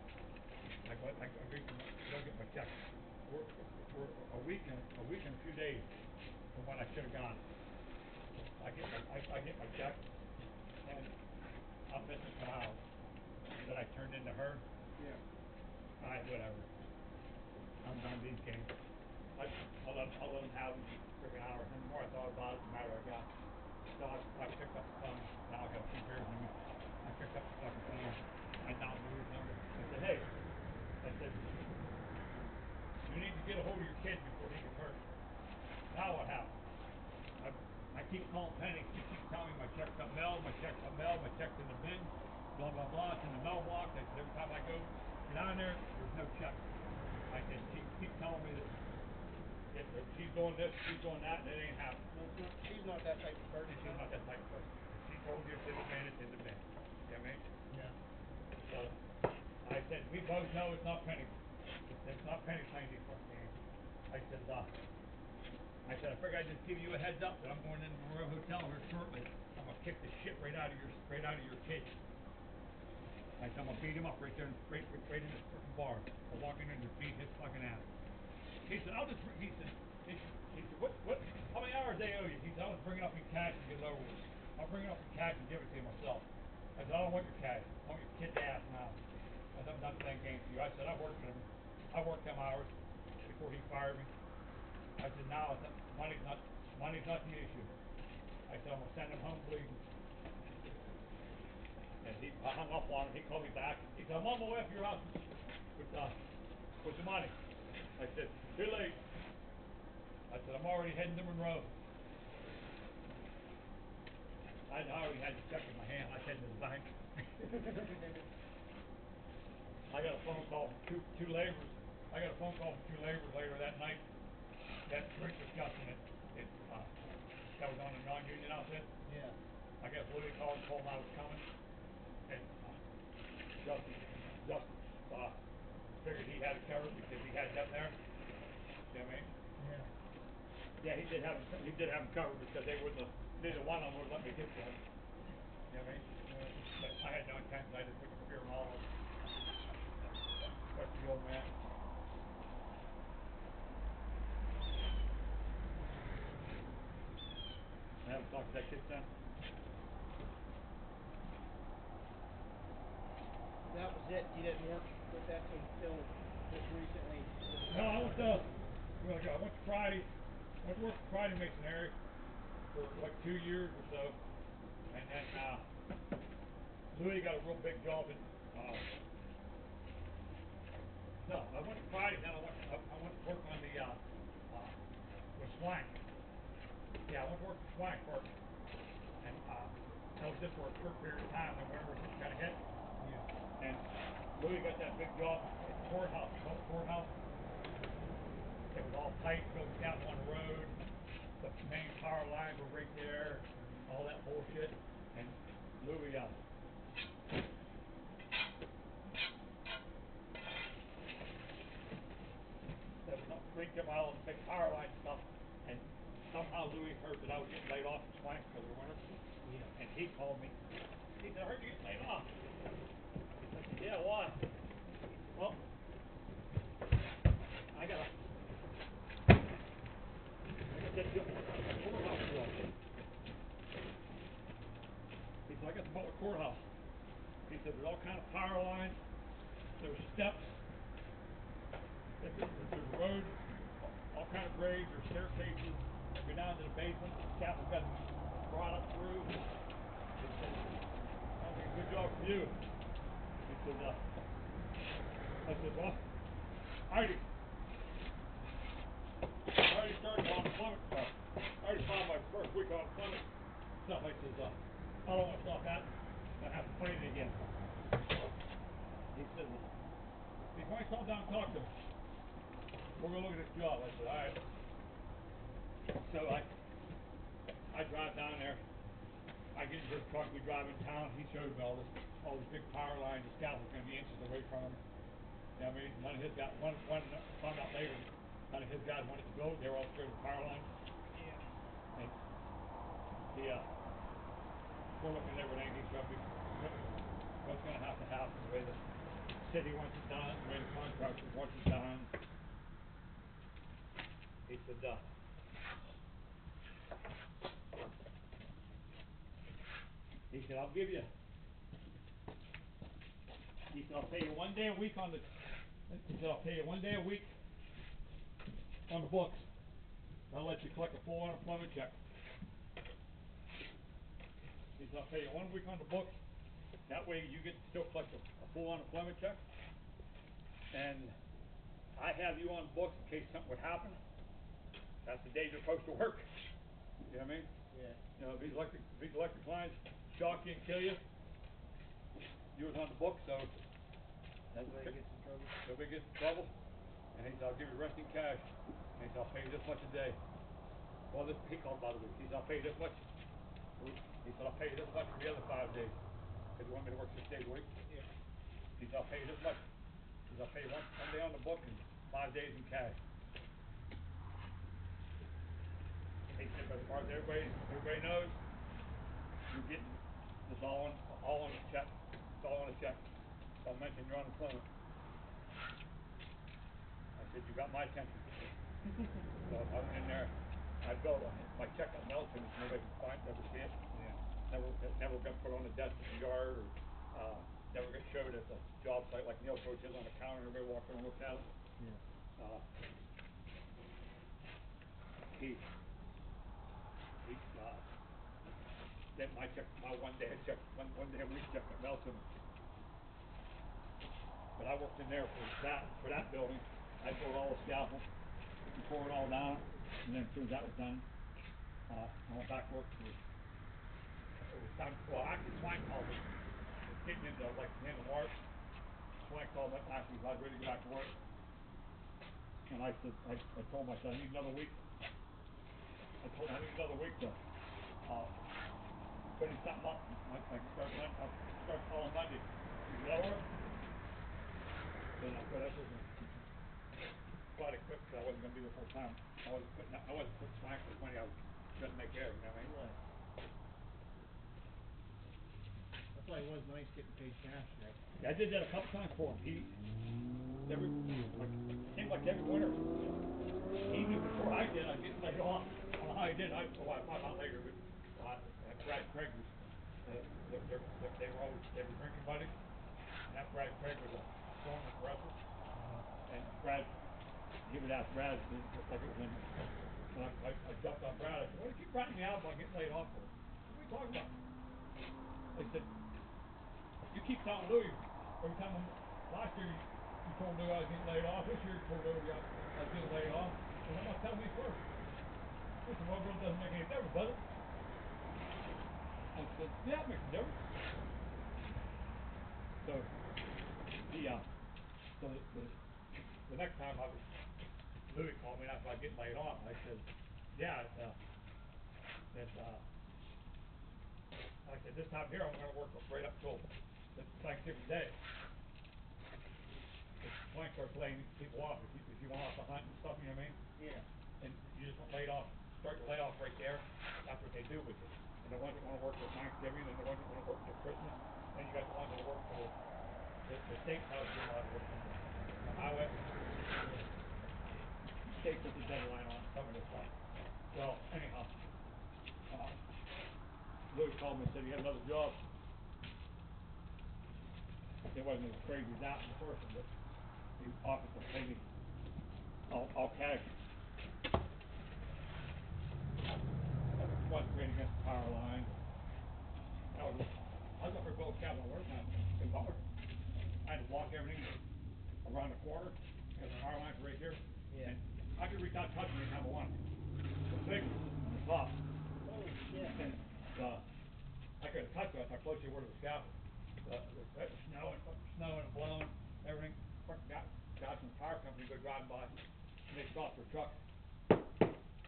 I agreed to go get my check. We're a week and a few days from when I should have gone. I get my check, and I'm missing some hours that I turned into her. Yeah. All right, whatever. I'm done these games. I'll let them have them freaking hours. And the more I thought about it, the madder I got. So I picked up the phone. Now I got 2 beers in me. I picked up the fucking phone. I dialed the weird number. I said, hey. I said, you need to get a hold of your kid before he gets hurt. Now what happened? I keep calling Penny. She keeps telling me my check's up mailed, my check's in the bin, blah, blah, blah. It's in the mailbox. I said, every time I go get down there's no check. I said, she keeps telling me that she's doing this, she's doing that, and it ain't happening. No, she's not that type of person. She's not that type of person. She told you it's in the bin, it's in the bin. You know what I mean? Yeah. So I said, we both know it's not Penny. It's not Penny playing these fucking games. I said, I figured I'd just give you a heads up that I'm going into the Royal Hotel here shortly. I'm gonna kick the shit right out of your kid. I said, I'm gonna beat him up right there, right in this fucking bar. I'll walk in there and just beat his fucking ass. He said, he said, what, how many hours they owe you? He said, I'll just bring it up in cash and get it over with. I'll bring it up in cash and give it to you myself. I said, I don't want your cash. I want your kid's ass now. I said, I'm not playing games with you. I said, I worked with him. I worked them hours before he fired me. I said, now money's not the issue. I said, I'm gonna send him home bleeding. And I hung up on him. He called me back. He said, I'm on my way up to your house with the money. I said, too late. I said, I'm already heading to Monroe. I already had the check in my hand. I was heading to the bank. I got a phone call from two laborers. I got a phone call from 2 laborers later that night. That drink discussion that was on a non-union outfit. Yeah. I guess Louis called and told him I was coming. And Justin figured he had it covered because he had them there. You know what I mean? Yeah. Yeah, he did have him covered because they wouldn't have, neither one of them would have let me get to him. You know what I mean? But I had no intention, I just took a fear of all of them. That's the old man. I haven't talked to that kid since. That was it. You didn't work with that until just recently. No, I went to, I went to Friday. I went to work for Friday Masonry for like 2 years or so. And then, Louis got a real big job in, no, I went to Friday, then I went to work on the, with Swank. Yeah, I went to work for Swank first. And, that was just for a short period of time, then whenever it got hit. Yeah. And Louis got that big job at the courthouse, the courthouse. It was all pipe, built down one road. The main power lines were right there, all that bullshit. And Louis, there was no freak him out on the big power line stuff. And somehow Louis heard that I was getting laid off from Swank because of the winter. Yeah. And he called me. He said, I heard you getting laid off. I said, yeah, why? Well, I got that job, courthouse job. He said, I got the Butler courthouse. He said, there's all kind of power lines, there's steps, there's a road, all kind of grades, there's staircases, go down to the basement, the scaffold's got brought up through. He said, sounds like a good job for you. He said, I said, well, I already started on unemployment stuff. I already filed my first week on unemployment stuff. I says, I don't want to stop that. I have to fight it again. He said, before I sat down and talked to him, we're going to look at this job. I said, all right. So I drive down there. I get into his truck. We drive in town. He shows me all these big power lines. The scaffold's going to be inches away from him. You know what I mean? None of his guys, one found out later, none of his guys wanted to go. They were all scared of the power lines. Yeah. And we're looking at everything. He's going to be, what's going to happen, the way the city wants it done, the way the contractors want it done. He said, I'll give you, he said, I'll pay you 1 day a week on the, he said, I'll pay you 1 day a week on the books. I'll let you collect a full unemployment check. He said, I'll pay you 1 week on the books. That way you get to still collect a full unemployment check. And I have you on the books in case something would happen. That's the day you're supposed to work. You know what I mean? Yeah. You know, these electric lines shock you and kill you. You was on the book, so Nobody gets in trouble. Nobody gets in trouble. And he said, I'll give you the rest in cash. And he said, I'll pay you this much a day. Well, this he called by the week. He said, I'll pay you this much. He said, I'll pay you this much for the other 5 days. Because you want me to work 6 days a week? Yeah. He said, I'll pay you this much. He said, I'll pay you one day on the book and 5 days in cash. He said, but as far as everybody knows, you're getting this all on a check. It's all on a check. Don't mention your unemployment. I said, you got my attention. So I went in there, I built on it. My check got melted, nobody could find, never see it. Yeah. Never got put on the desk in the yard, or never got showed at the job site like Neil Coach is on the counter, everybody walked in and looked at it. Yeah. Then my check, my 1 day check, one day a week check got melted. But I worked in there for that building. I poured all the scaffold, tore it all down, and then as soon as that was done, I went back to work. It was time. Well, actually, Swank called me. It was getting into like the end of March. Swank called me up and asked me if I was ready to go back to work. And I said, I told him, I said, I need another week. I told him I need another week to finish something up. I can start calling Monday. Is that all right? So that's what quit because I wasn't gonna be there full time. I wasn't putting slack for the money I was gonna make there, you know what I mean? Right. That's why it was nice getting paid cash there. Yeah, I did that a couple times for him. He seemed like every winter, even before I did, I'd get laid off. I don't know how he did. I found out later, but Brad Craig was, they were drinking buddies, and that Brad Craig was a former wrestler, and Brad, he would ask Brad, like it was in, when I jumped on Brad, I said, what do you keep writing me out about getting laid off for? What are we talking about? I said, you keep telling Louis, every time last year you told Louis I was getting laid off, this year you told Louis I was getting laid off, and I'm not telling me first. This one girl doesn't make any difference, does it? I said, yeah, it makes a difference. So, the next time Louis called me after I was getting laid off, I said, yeah, I said, this time here I'm going to work right up till Thanksgiving Day. The plank starts laying people off if you want off the hunt and stuff, you know what I mean? Yeah. And you just want laid off, start your layoff right there. That's what they do with you. And the ones that want to work till Thanksgiving, and the ones that want to work till Christmas, then you got the ones that work till the state tells you not to work. I went. State puts a deadline on some of this stuff. Well, anyhow, Louis called me and said he had another job. It wasn't as crazy as that in the first one, but he offered to pay me all cash. Wasn't great against the power line. I was up there building cabin work now in Butler. I had to walk everything around the corner because the power lines were right here. Yeah. And I could reach out and touch them anytime I wanted. The big on the top. Oh shit. And I couldn't touch it. That's how close you were to the scaffold. It was snowing and blowing, everything. Fucking guys from the power company go driving by, and they stopped their truck.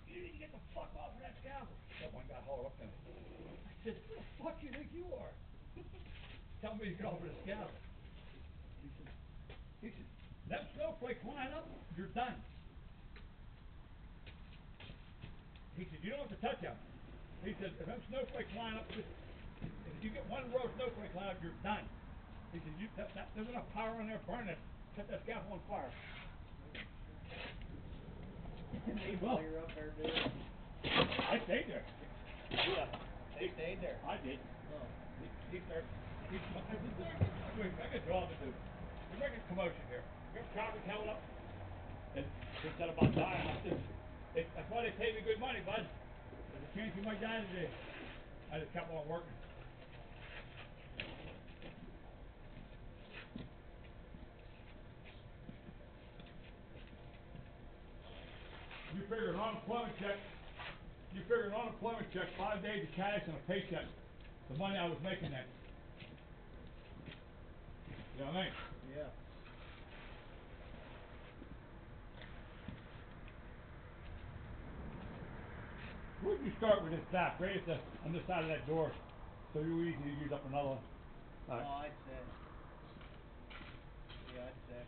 You need to get the fuck off of that scaffold. That one guy hauled up to me. I said, who the fuck you think you are? Tell me to get off of the scaffold. He said, them snowflakes line up, you're done. He said, you don't have to touch them. He said, if them snowflakes line up, if you get one row of snowflakes line up, you're done. He said, there's enough power in there burning it. Set that scaffold on fire. And they Well, you're up there doing it. I stayed there. Yeah. They stayed there. I did. Oh. I said, I got a job to do. You're making a commotion here. Your traffic held up. And they said about dying. I said, that's why they pay me good money, bud. There's a chance you might die today. I just kept on working. You figure an unemployment check, 5 days of cash and a paycheck, the money I was making then. You know what I mean? Yeah. Where did you start with this stack? Right at on this side of that door. So you're easy to use up another one. All right. Oh, I'd say. Yeah, I'd say.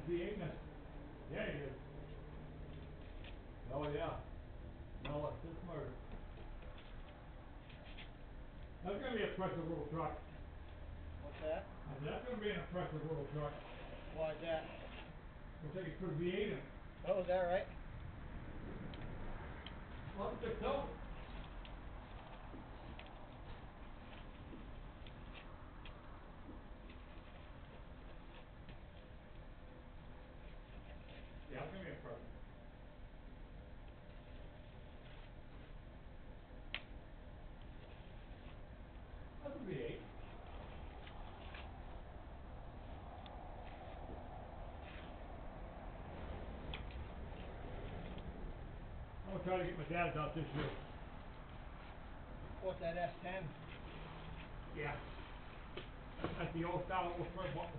V8 in it. Yeah, he did. Oh yeah. No, it's just murder. That's gonna be a impressive little truck. What's that? I said, that's gonna be an impressive little truck. Why is that? Looks like you put a V8 in it. Oh, is that right? Well, that's just so. Yeah, it's gonna be impressive. That's a V8. I'm gonna try to get my dad's out this year. What's that, S10? Yeah. That's the old style, old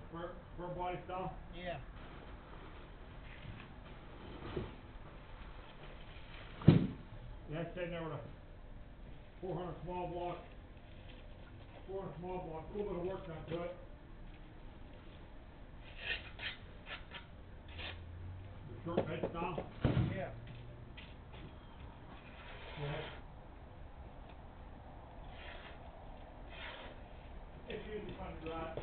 spur body style. Yeah. Yeah, it's sitting there with a 400 small block. 400 small block, a little bit of work done to it. The short bed style. Yeah. Yeah. It's usually fun to drive.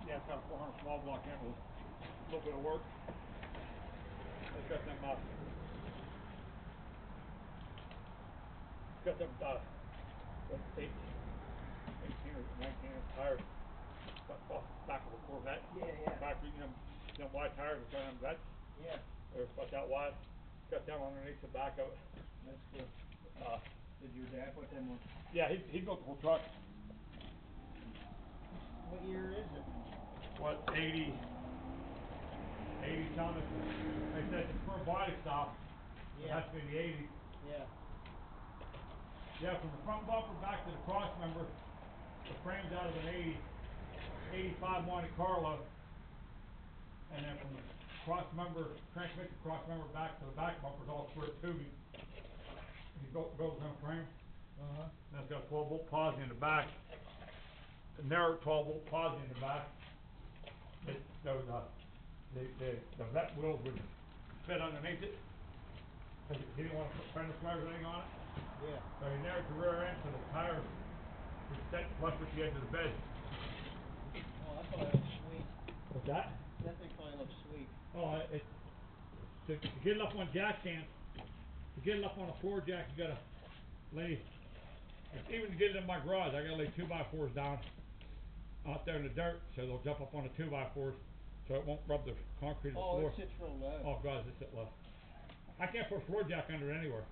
Yeah, it's got a 400 small block in it with a little bit of work. It's got them, what, 18 or 19 inch tires off the back of a Corvette. Yeah, yeah. Back, them wide tires are kind of vets. Yeah. They're about that wide. Got them underneath the back of it. That's cool. Did your dad put them on? Yeah, he built the whole truck. What year is it? What, 80 something? They said it's for a body style. It Yeah. has to be the 80s. Yeah. Yeah, from the front bumper back to the cross member, the frame's out of an 85 Monte Carlo. And then from the cross member, transmission cross member back to the back bumper's all square tubing. He built his own frame. Uh-huh. And it's got 12 volt posi in the back. A narrow 12 volt posi in the back. The vet wheels would fit underneath it. Cause he didn't want to put fender flares or anything on it. Yeah. So he narrowed the rear end so the tires would set flush with the edge of the bed. Oh, that probably looks sweet. What's that? That thing probably looks sweet. Oh, to get it up on jack stands, to get it up on a floor jack, you gotta lay, even to get it in my garage, I gotta lay 2x4s down out there in the dirt, so they'll jump up on the 2x4s, so it won't rub the concrete of the floor. Oh, it sits real low. Oh God, it's sit low. I can't put a floor jack under it anywhere.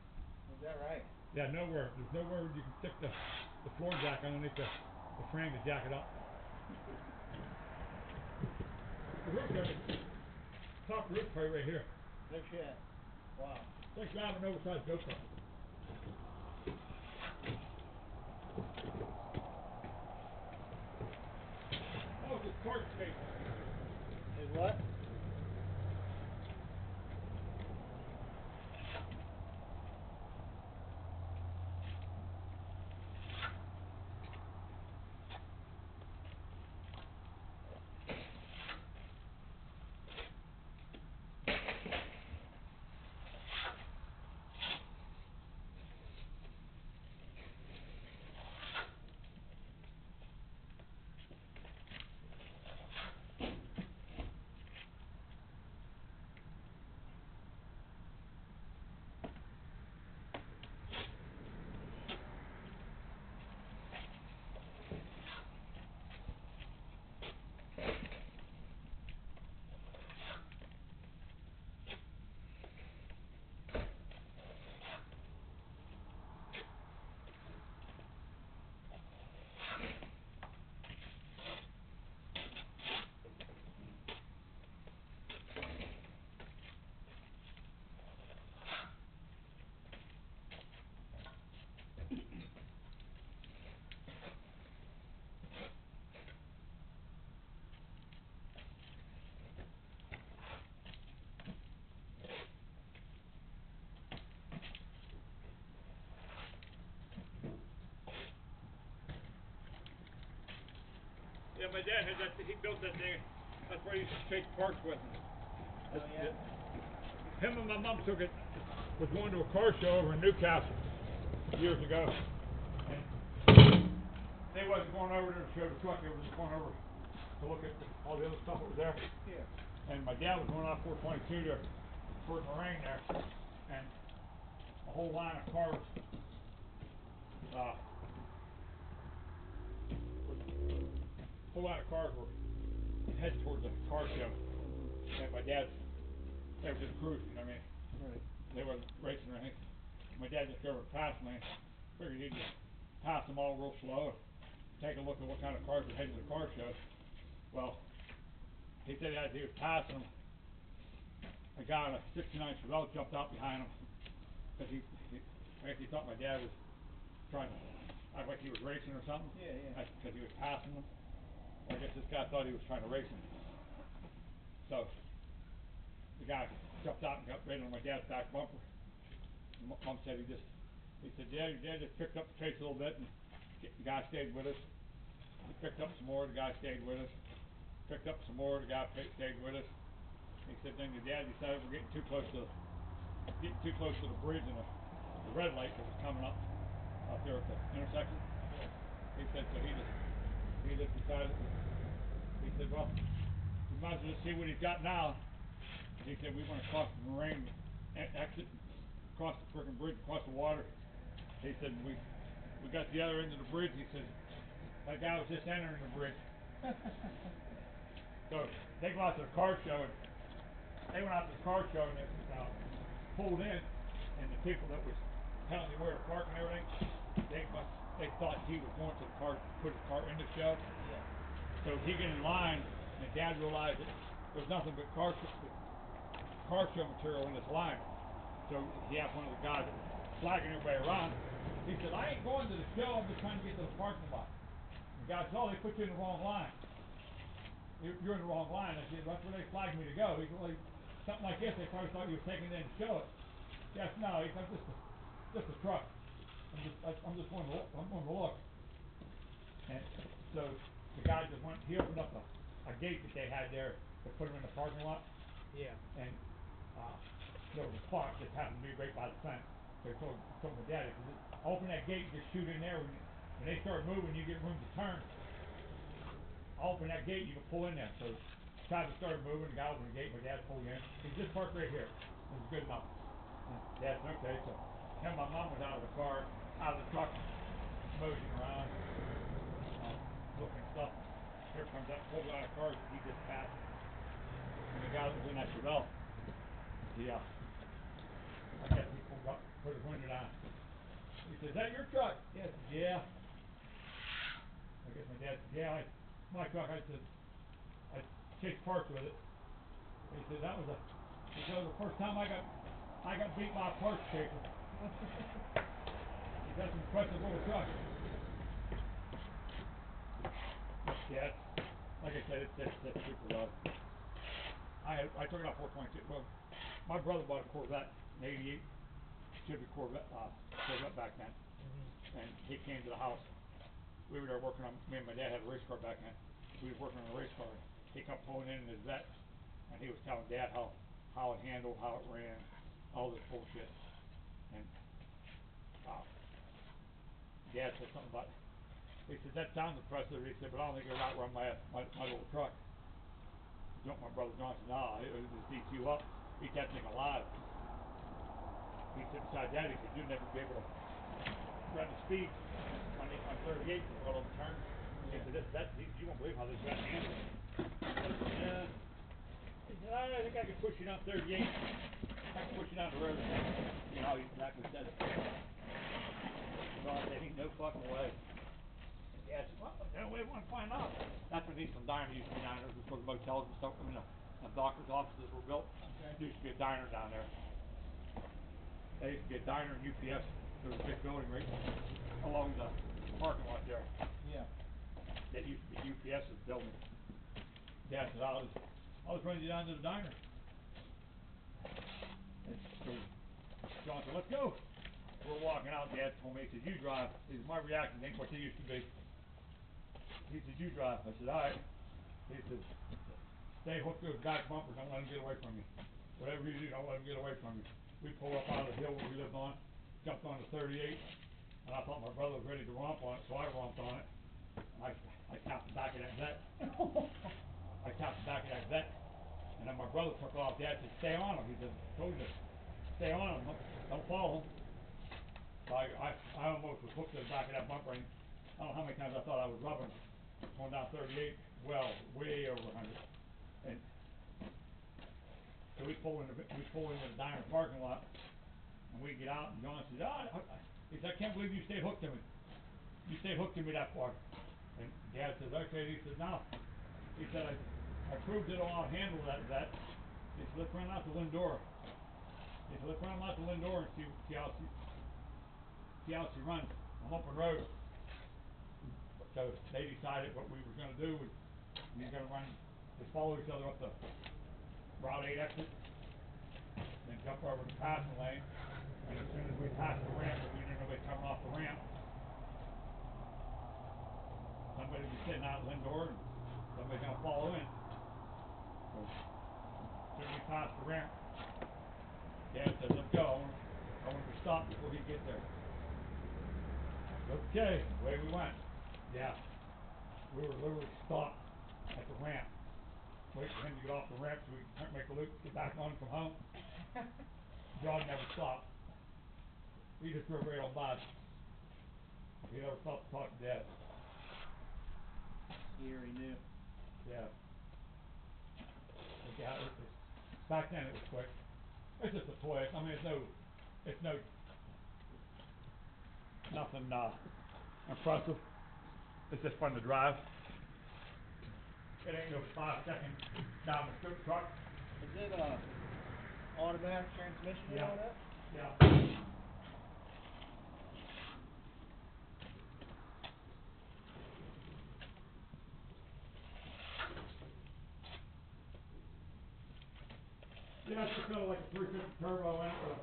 Is that right? Yeah, nowhere. There's nowhere you can stick the floor jack underneath the frame to jack it up. The roof there, top roof right here. No shit. Wow. It's like driving an oversized GoPro. Oh, it's a torque space. Is what? Yeah, my dad had that. He built that thing. That's where he used to take parts with him. Oh, yeah? Him and my mom took it. Was going to a car show over in Newcastle years ago, and they wasn't going over there to show the truck. They were just going over to look at all the other stuff that was there. Yeah. And my dad was going off 422 there towards Moraine there, and a whole line of cars. Whole lot of cars were heading towards the car show, and my dad, they were just cruising. I mean, Right. they wasn't racing or anything. My dad just drove past me and figured he'd just pass them all real slow and take a look at what kind of cars were heading to the car show. Well, he said as he was passing them, a guy on a '69 Chevelle jumped out behind him because he actually thought my dad was trying to act like he was racing or something. Yeah. Because he was passing them. I guess this guy thought he was trying to race him. So the guy jumped out and got right on my dad's back bumper. And Mom said he said, Dad, your dad just picked up the pace a little bit, and the guy stayed with us. He picked up some more, the guy stayed with us. Picked up some more, the guy stayed with us. He said then your dad decided we're getting too close to the bridge and the red light that was coming up out there at the intersection. He said so he just decided. He said, well, we might as well just see what he's got now. He said we want to cross the Moraine exit, across the frickin' bridge, across the water. He said we got the other end of the bridge. He said that guy was just entering the bridge. So they go out to the car show, and they went out to the car show and they pulled in, and the people that was telling me where to park and everything, they thought he was going to the car, put his car in the show. Yeah. So he get in line, and Dad realized that there's nothing but car show material in this line. So he asked one of the guys that was flagging everybody around. He said, I ain't going to the show, I'm just trying to get to the parking lot. The guy said, oh, they put you in the wrong line. You're in the wrong line. I said, that's where they flagged me to go. He said, well, something like this, they probably thought you were taking it in to show it. Yes, no, he said, just a truck. I'm just going to look. And so the guy just he opened up a gate that they had there to put him in the parking lot. Yeah. And there was a spot that happened to be right by the fence. So he told my dad, he said, open that gate and just shoot in there. When they start moving, you get room to turn. I'll open that gate, you can pull in there. So Travis started moving, the guy opened the gate, my dad pulled in. He said, just park right here. This is good enough. And Dad said, okay. So him and my mom was out of the car, out of the truck, moseying around, looking at stuff. Here comes that whole line of cars that he just passed. And the guy that was in that Chevelle, I guess he pulled up, put his window down. He said, is that your truck? Yeah. I said, yeah. I guess my dad said, yeah, my truck. I said, I chased parts with it. He said, that was the first time I got beat by a parts chaser. He said, that's an impressive little truck. Yeah, like I said, it's super low. I took it out 422. Well, my brother bought a Corvette, an '88 Chevy Corvette back then, and he came to the house. We were there working on. Me and my dad had a race car back then. We were working on a race car. He come pulling in his vet, and he was telling Dad how it handled, how it ran, all this bullshit. And Dad said something about. He said that sounds impressive. He said, but I don't think it'll outrun my little truck. My brother John said, no, it would just beat you up, beat that thing alive. He said, besides that, he said, you'd never be able to run the speed on 38 with all those turns. He said, you won't believe how this got handled. He said, I think I can push you down 38. I can push you down the road. You know how he exactly said it. So I said, ain't no fucking way. Yeah, well, we want to find out. That's when these some diners used to be down there before the motels and stuff. When the doctor's offices were built, there used to be a diner down there. There used to be a diner and UPS. There was a big building right along the parking lot there. Yeah. That used to be UPS's building. Dad said, I was running you down to the diner. And so John said, let's go. We're walking out. Dad told me, he said, you drive. He said, my reactions ain't what they used to be. He said, you drive. I said, all right. He said, stay hooked to those back bumpers. Don't let them get away from you. Whatever you do, don't let them get away from you. We pulled up out of the hill where we lived on, jumped on the 38, and I thought my brother was ready to romp on it, so I romped on it. And I tapped the back of that vet. I tapped the back of that vet. And then my brother took off. Dad said, stay on him. He said, told you, stay on him. Don't follow him. So I almost was hooked to the back of that bumper. And I don't know how many times I thought I was rubbing going down 38, well, way over 100. And so we pull into the diner parking lot, and we get out, and John says, he said, I can't believe you stayed hooked to me. You stayed hooked to me that far. And Dad says, okay. He said, no. He said, I proved it on handle that. He said, let's run out to Lindor. He said, let's run out to Lindor and see how she runs on open road. So they decided what we were going to do was we were going to just follow each other up the Route 8 exit, then jump over the passing lane, and as soon as we passed the ramp, we knew nobody coming off the ramp, somebody would be sitting out Lindor, and somebody's going to follow in. So as soon as we passed the ramp, Dad said, let's go. I want to stop before he gets there. Okay, away we went. Yeah, we were literally stopped at the ramp, waiting for him to get off the ramp so we could make a loop, get back on from home. John never stopped. He just drove right on by. He never stopped to talk to Dad. He already knew. Yeah. But yeah, back then it was quick. It's just a toy. I mean, it's nothing impressive. It's just fun to drive. It ain't no 5-second down the scoop truck. Is it automatic transmission and all that? Yeah. Yeah, it's just kind of like a 350 turbo in it with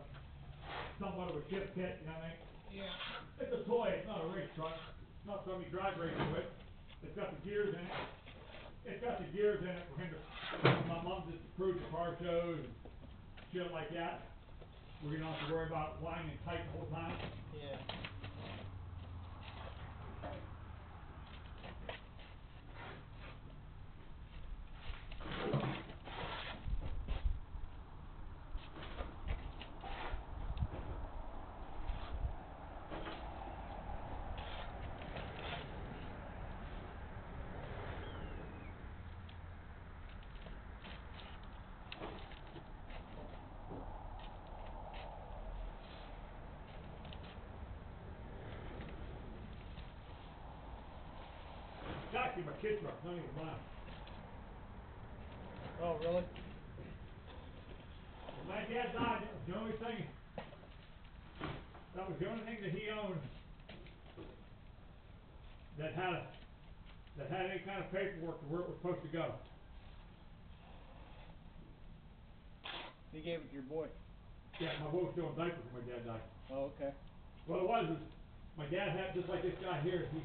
somewhat of a shift kit, you know what I mean? Yeah. It's a toy, it's not a race truck. It's not something you drag racing with. It's got the gears in it. It's got the gears in it for him to, my mom just cruise the car shows and shit like that, where you don't have to worry about winding tight the whole time. Yeah. It's actually my kid truck, not even mine. Oh, really? When my dad died, it was the only thing, that was the only thing that he owned that had any kind of paperwork to where it was supposed to go. He gave it to your boy. Yeah, my boy was still in diapers when my dad died. Oh, okay. What it was is, my dad had, just like this guy here, he's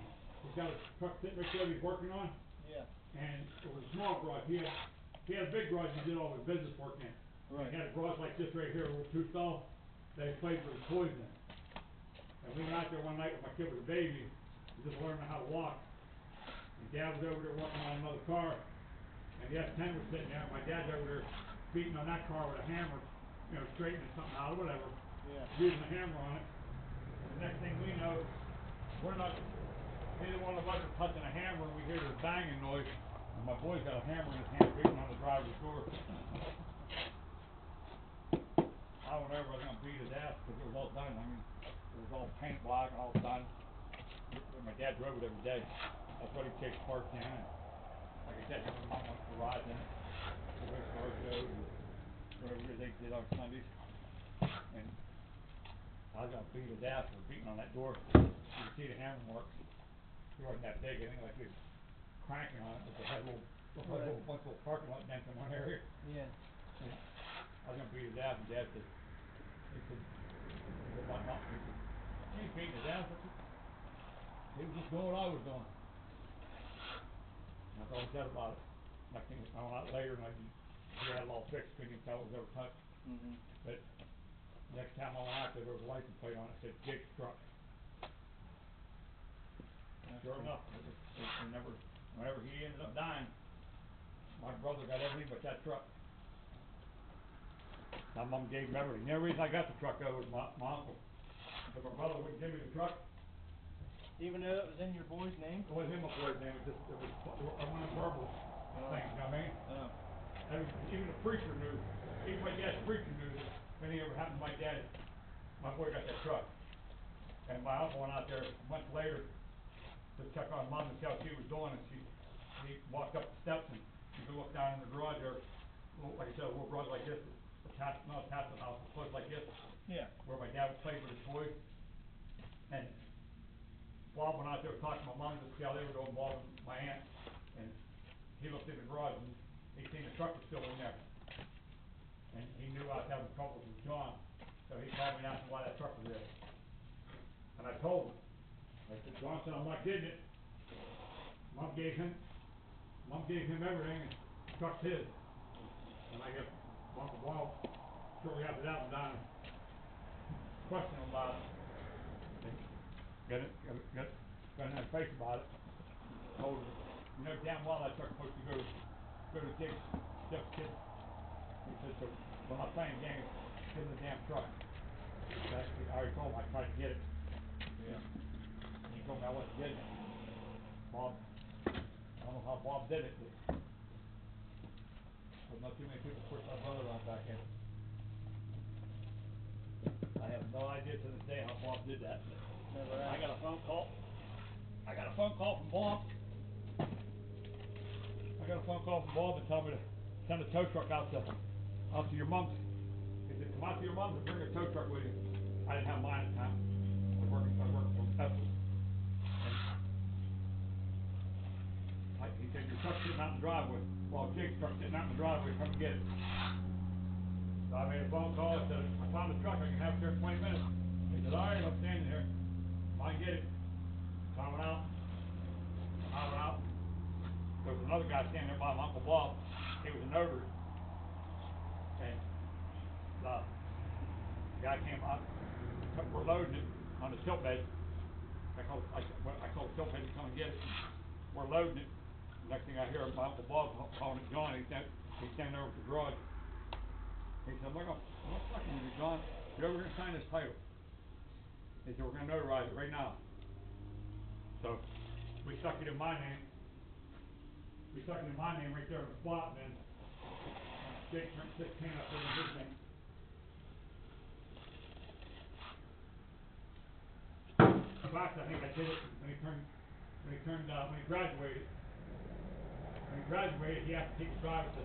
got a truck sitting right there he's working on, Yeah. and it was a small garage. He had a big garage he did all his business work in. Right. He had a garage like this right here, a little two-stall, that he played with his toys in. And we went out there one night when my kid was a baby, just learning how to walk. And Dad was over there working on another car, and the S10 was sitting there, and my dad's over there beating on that car with a hammer, you know, straightening something out or whatever, Yeah. using a hammer on it. The next thing we know, neither one of us are touching a hammer, and we hear this banging noise, and my boy's got a hammer in his hand beating on the driver's door. I don't know if I was going to beat his ass because it was all done. I mean, it was all paint black and all done. My dad drove it every day. That's what he takes parts in. And like I said, his mom went to the garage in it. To go to car shows and whatever they did on Sundays. And I was going to beat his ass for beating on that door. You could see the hammer marks. He wasn't that big. I think like he was cranking on it, but they had a little bunch of little parking lot dents in one area. Yeah. And I was going to beat his ass, and Dad said, he said, my mom, he said, he ain't beating his ass. He was just doing what I was doing. always said about it. And I found out later, and he had it all fixed, couldn't even tell it was ever touched. Mhm. But next time I went out there was a license plate on it, said Jake's truck. Sure enough, whenever he ended up dying, my brother got everything but that truck. My mom gave him everything. The only reason I got the truck though was my uncle. But my brother wouldn't give me the truck. Even though it was in your boy's name? It wasn't in my boy's name, it was one of the verbal things, you know what I mean? Oh. Even the preacher knew, even my dad's preacher knew that if anything ever happened to my dad, my boy got that truck. And my uncle went out there months later to check on mom and see how she was doing, and he walked up the steps, and you could look down in the garage there, like I said, a little garage like this, not attached to the house, but close like this. Yeah. Where my dad would play with his toys. And Bob went out there to talk to my mom to see how they were doing, Bob and my aunt, and he looked in the garage and he seen the truck was still in there. And he knew I was having trouble with John, so he called me and asked me why that truck was there. And I told him, I said, John said, I'm not getting it. Mom gave him everything, and the truck's his. And I guess Uncle Bob, shortly after that, went down and questioned him about it. Got in his face about it. Told him, you know damn well that truck's supposed to go to Jeff's kid. He said, so we're not playing games, give him the damn truck. Actually, I already told him I tried to get it. Yeah. He told me I wasn't getting it. Bob, I don't know how Bob did it, but not too many people pushed my brother around back in. I have no idea to this day how Bob did that. Never I asked. got a phone call from Bob. I got a phone call from Bob and told me to send a tow truck out to your mom's. He said, come out to your mom's and bring a tow truck with you. I didn't have mine at the time. I was working from Epsom. He said, your truck's sitting out in the driveway. Well, Jake's truck's sitting out in the driveway, come and get it. So I made a phone call, I said, I found the truck, I can have it here in 20 minutes. He said, all right, I'm standing here. I can get it. So I went out. There was another guy standing there by my Uncle Bob. He was a notary. And the guy came up, we're loading it on the tilt bed. I called the tilt bed to come and get it. We're loading it. Next thing I hear, my Uncle Bob calling it John. He's standing over at the garage. He said, I'm not fucking with you, John. You're over here to sign this title. He said, we're going to notarize it right now. So we stuck it in my name. Right there on the spot, and then Jake turned 16 up there in his name. In fact, I think I did it when he graduated. When he graduated, he had to take a drive at the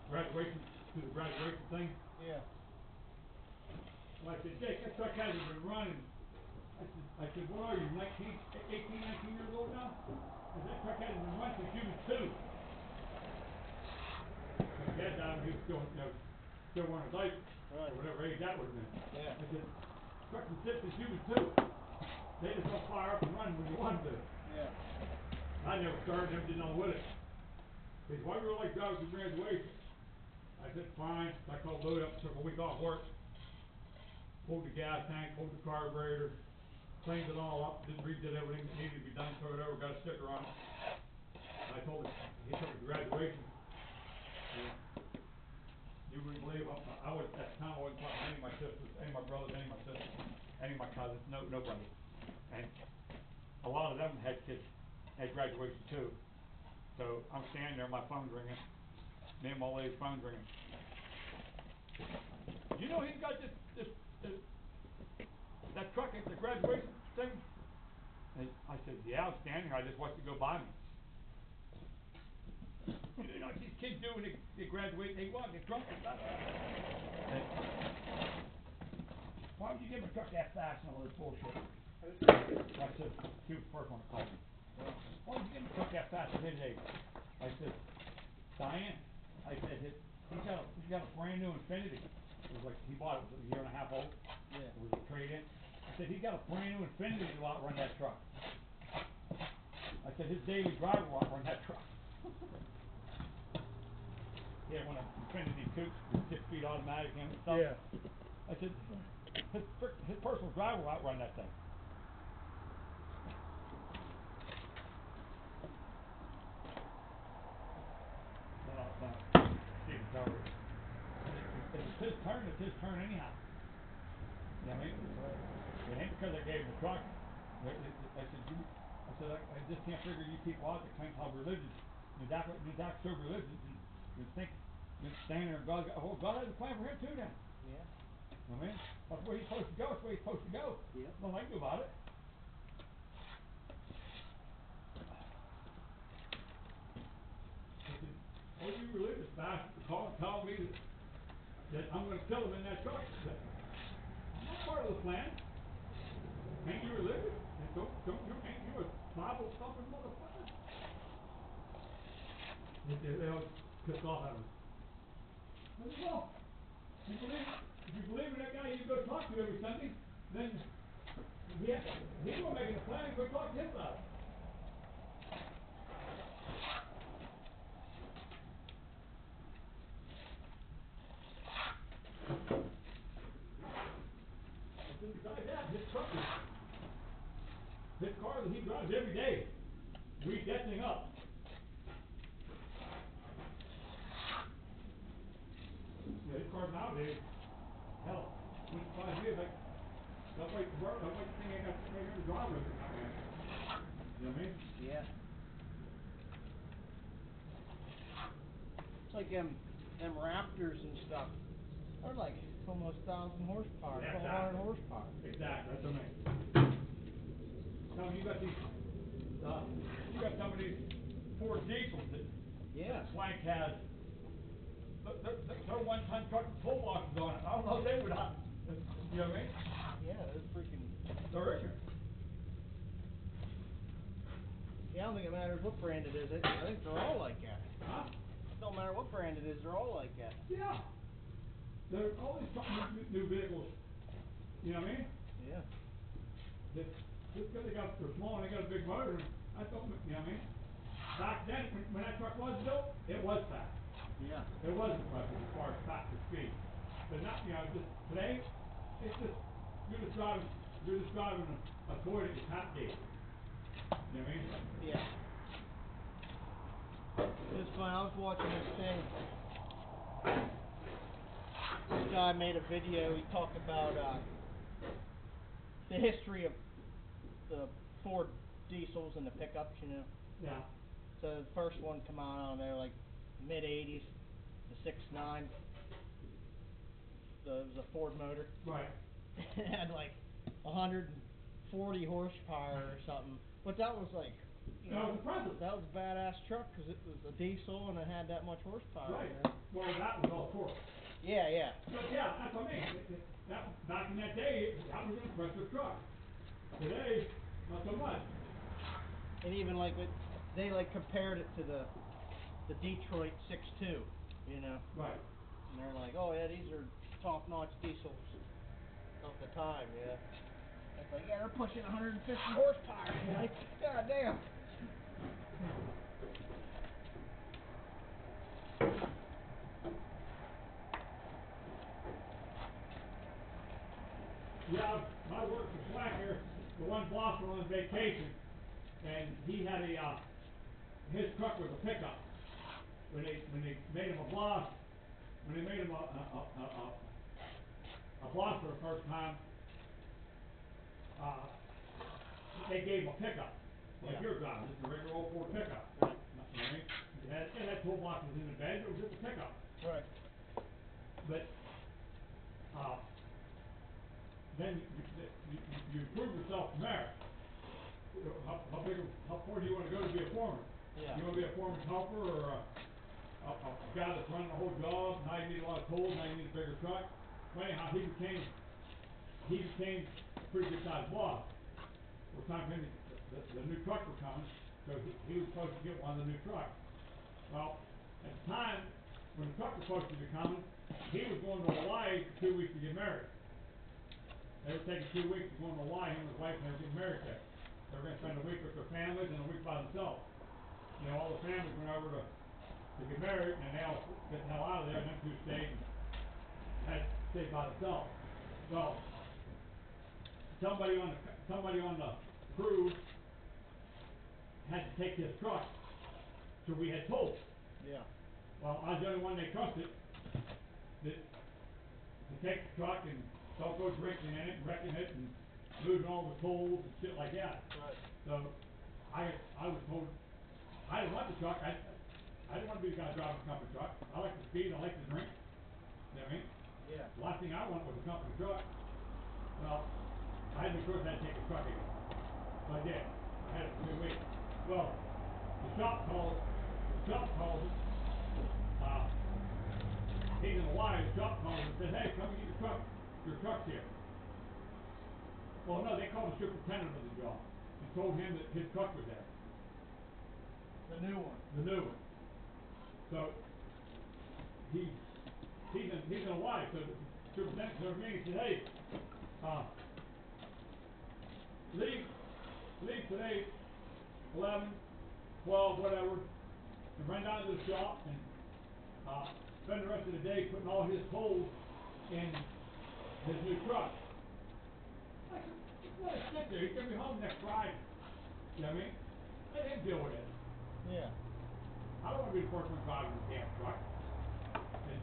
graduation thing. Yeah. Well, I said, Jake, that truck hasn't been running. I said, what are you, 19 years old now? I said, that truck hasn't been running since you was 2. My dad died when he was still wearing a diaper. Right. Or whatever age that would have been. Yeah. I said, truck been sitting since you was 2. They just don't fire up and run when you want them to. Yeah. I never started, never did nothing with it. He said, why would you like driving to graduation? I said, fine. I called load up, took a week off work. Pulled the gas tank, pulled the carburetor, cleaned it all up, redid everything that needed to be done, put it over, got a sticker on it. And I told him, he took it to graduation. You wouldn't believe, I was, at the time, I wasn't talking to any of my sisters, any of my brothers, any of my sisters, any of my cousins, nobody. And a lot of them had kids at graduation too. So I'm standing there, my phone's ringing. Me and my old lady's phone's ringing. You know he got that truck at the graduation thing? And I said, yeah, I'm standing here, I just watched it go by me. You know what these kids do when they graduate, they walk, they're drunk and stuff. Why would you give a truck that fast and all this bullshit? I said, he was the first one to call me. Why would you give a truck that fast at his age? I said, Diane, I said, he's got a brand new Infiniti. It was like, he bought it, was a year and a half old. Yeah. It was a trade-in. I said, he got a brand new Infiniti to outrun that truck. said his daily driver while on that truck. He had one of Infinity Coupes with 6-speed automatic and stuff. Yeah. I said, his personal driver will outrun that thing. Stephen Tower. It's his turn, it's his turn anyhow. You know what I mean? It ain't because I gave him the truck. I just can't figure you people out that claim how religious, these act so religious, and you think you're standing there, God has a plan for him too then. Yeah. You know what I mean? That's where he's supposed to go, that's where he's supposed to go. Yeah. Nothing I can do about it. Oh, you religious bastard, telling me that I'm going to kill him in that truck. I'm not part of the plan. Ain't you religious? Ain't you a Bible thumping motherfucker? They'll piss off at him. I said, well, if you believe in that guy you go talk to every Sunday, then he's going to make it a plan and go talk to him about it. Besides that, his truck his car that he drives every day, we that thing up. Yeah, his cars nowadays, hell, 25 years, like, that white thing ain't got the driver with it now, man. You know what I mean? Yeah. It's like them Raptors and stuff. They're like almost 1,000 horsepower, Yeah, 1,200 horsepower. Exactly, that's what I mean. Tell me, you got some of these Ford diesels that Swank has. They're 1-ton truck with toolboxes on it. I don't know if they would not. You know what I mean? Yeah, they're freaking. They're ignorant. Yeah, I don't think it matters what brand it is. I think they're all like that. Huh? It don't matter what brand it is. They're all like that. Yeah. They're all these new vehicles. You know what I mean? Yeah. Just because they're small and they got a big motor, I don't, you know what I mean? Back then, when that truck was built, it was fast. Yeah. It was impressive as far as fast speed. But not, you know, just today, it's just, you're just driving a toy that you can't gauge. You know what I mean? Yeah. It's fun. I was watching this thing. This guy made a video. He talked about the history of the Ford diesels and the pickups, you know. Yeah. So the first one come out on there like mid-80s, the 6.9. It was a Ford motor. Right. It had like 140 horsepower or something. But that was like, you know, That was impressive. that was a badass truck because it was a diesel and it had that much horsepower. Right. You know? Well, that was all torque. Yeah, yeah. But yeah, that's what I mean. Back in that day, that was an impressive truck. Today, not so much. And even like they like compared it to the Detroit 6.2, you know. Right. And they're like, oh yeah, these are top-notch diesels of the time, yeah. It's like, yeah, they're pushing 150 horsepower. You're like, god damn. Yeah, I worked for Slacker. The one boss was on vacation, and he had his truck was a pickup. When they made him a boss, when they made him a boss for the first time, they gave him a pickup, like your driver, just a regular old Ford pickup. Right. You know what I mean? It had toolboxes in the bed, it was just a pickup. Right. But then you prove yourself from there. How far do you want to go to be a foreman? Yeah. You want to be a foreman's helper or a guy that's running the whole job? Now you need a lot of tools. Now you need a bigger truck. Well, anyhow, he became a pretty good sized boss. Well, time then the new trucks were coming, so he was supposed to get one of the new trucks. Well, at the time when the truck was supposed to be coming, he was going to Hawaii for 2 weeks to get married. They were taking 2 weeks to go to Hawaii, him and his wife, and they were getting married there. They were going to spend a week with their families and a week by themselves. You know, all the families went over to get married, and they all got the hell out of there, and them two stayed and had stayed by themselves. Well, somebody on the crew had to take this truck, so we had told. Yeah. Well, I was the only one they trusted that to take the truck and don't go drinking in it and wrecking it and losing all the tolls and shit like that. Right. So I was told I didn't want the truck. I didn't want to be the guy driving a company truck. I like to speed. I like to drink. You know what I mean? Yeah. The last thing I wanted was a company truck. Well, I had no choice. I had to take the truck again. So I did. I had it for 2 weeks. Well, the shop called. He's in Hawaii. The shop called and said, "Hey, come and get your truck. Your truck's here." Well, no, they called the superintendent of the job and told him that his truck was there. The new one. The new one. So he's in Hawaii. So the superintendent told me, he said, "Hey, leave today, 11, 12, whatever, and run down to the shop and spend the rest of the day putting all his tolls in his new truck." I said, "Just let it sit there. He's gonna be home next Friday." You know what I mean? Let him deal with it. Yeah. I don't want to be the first one driving the damn truck. And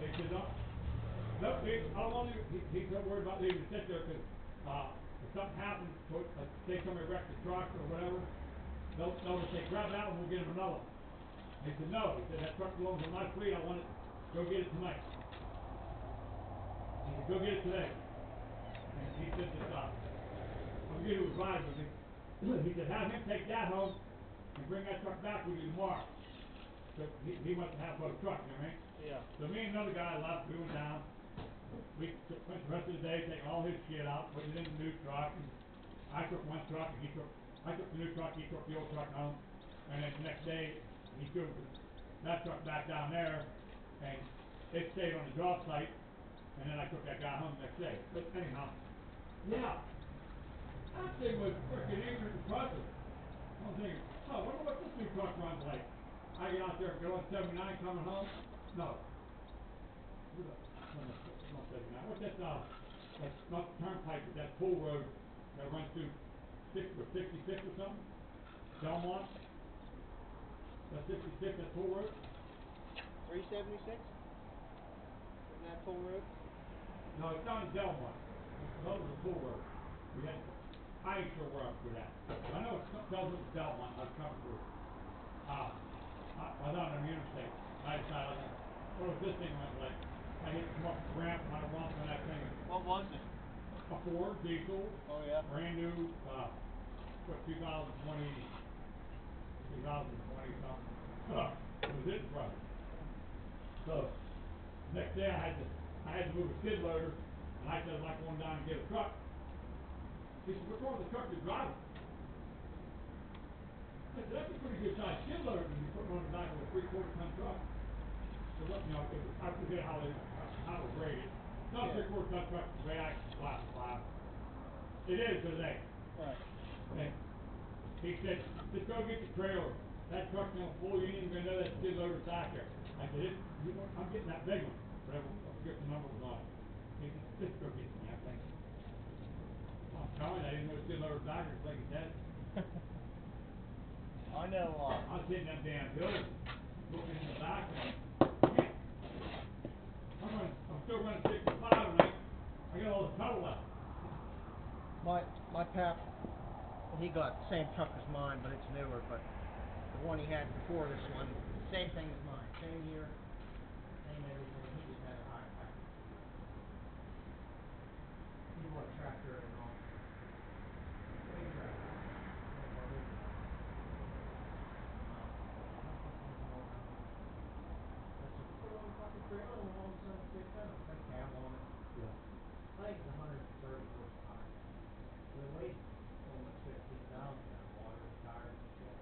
they said, "No, I don't want to." He's so worried about leaving it sit there because if something happens, like say somebody wrecks the truck or whatever, they'll just say, "Grab that one, we'll get him another one." He said, "No." He said, "That truck belongs to my fleet. I want it. Go get it tonight." He said, "Go get it today." And he said, "I forget who was riding with me." He said, "Have him take that home and bring that truck back with you tomorrow." So he wants to have both trucks, you know what I mean? Yeah. So me and another guy left. We went down. We spent the rest of the day taking all his shit out, putting it in the new truck. And I took one truck, and I took the new truck. He took the old truck home. And then the next day, he took that truck back down there, and it stayed on the job site. And then I took that guy home the next day. But anyhow, yeah, that thing was freaking ignorant and impressive. I'm thinking, oh, I wonder what this new truck runs like. I get out there, go on 79 coming home. No. Not 79. What's that, that's not the turnpike, but that toll road that runs through 66 or something? Belmont? That 66, that toll road? 376? Isn't that toll road? No, it's down in Belmont. That was a toll road. I ain't sure where I put that. I know it's Belmont. I was coming through. I was on the interstate. I decided, what was this thing run like? I hit some up ramp and I romped on that thing. What was it? A Ford diesel. Oh, yeah. Brand new, 2020 something. It was his brother. So, next day I had to move a skid loader, and I said I'd like going down and get a truck. He said, "What's wrong with the truck you're driving?" I said, "That's a pretty good sized skid loader when you put it on the back of a 3/4 ton truck." So what, you know, I forget how it was rated. Not a 3/4 ton truck the way I classify. It is, but it ain't. Right. And he said, "Just go get the trailer. That truck's gonna pull you, you ain't even gonna know that skid loader's back there." I said, "I'm getting that big one." Whatever, I forget the number was on it. He said, "Just go get the damn thing." I'm telling you, I didn't know the skid loader's back there, it's like it's dead. I know, I was hitting them damn hills, looking in the back, and man, I'm still running 65, and I got all this pedal left. my pap, he got the same truck as mine, but it's newer, but the one he had before this one, same thing as mine, same year, same everything, he just had a higher pack. He bought a tractor and all. Big tractor. Put on the fucking trailer and all of a sudden it's done. It's got a cab on it. Yeah. I think it's 130 horsepower. But it weighs almost 15,000 that water, tires and shit.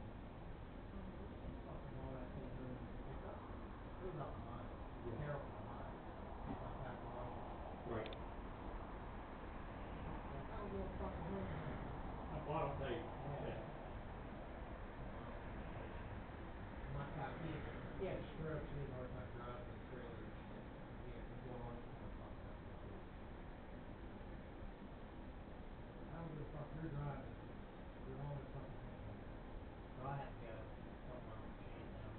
Fucking all that thing doing in the pickup. It was up mine. Yeah. Terrible mine. Not that long. Right. Like, I was going fucking home. I bought a tape. Yeah. trucks need a hard time driving and trailers and shit. Yeah, we go on it, we don't fuck that shit. I don't give a fuck, you're driving. You're on the fucking thing. So I have to go, something wrong with the machine now.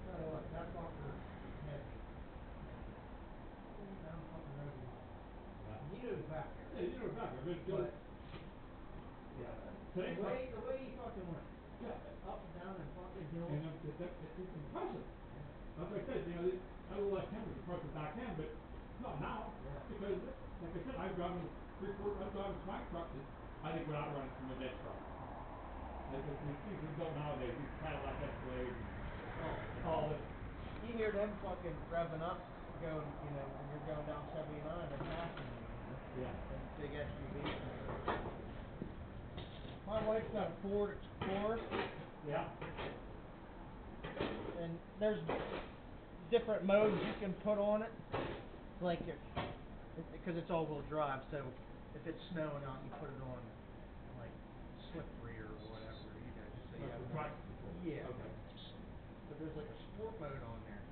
Tell you what, that fucker heavy. Down the fucking road a lot. You know the back there. Yeah, you know back there, but But, yeah. the way he fucking went, up and down and fucking hills. And it's impressive. Like I said, you know, I would like him to approach the back end, but not now. Yeah. Because, like I said, I've driven swank trucks that I think without running from a dead truck. Like these things are built nowadays, these Cadillac Escalades and all this. You hear them fucking revving up, going, you know, when you're going down 79, they're passing you, you know. Yeah. Them big SUVs. My wife's got a Ford Explorer. Yeah. And there's different modes you can put on it. Like, because it's all-wheel drive, so if it's snowing out, you put it on, like, slippery or whatever, you know, just so you have Right. Yeah. Okay. But there's like a sport mode on there.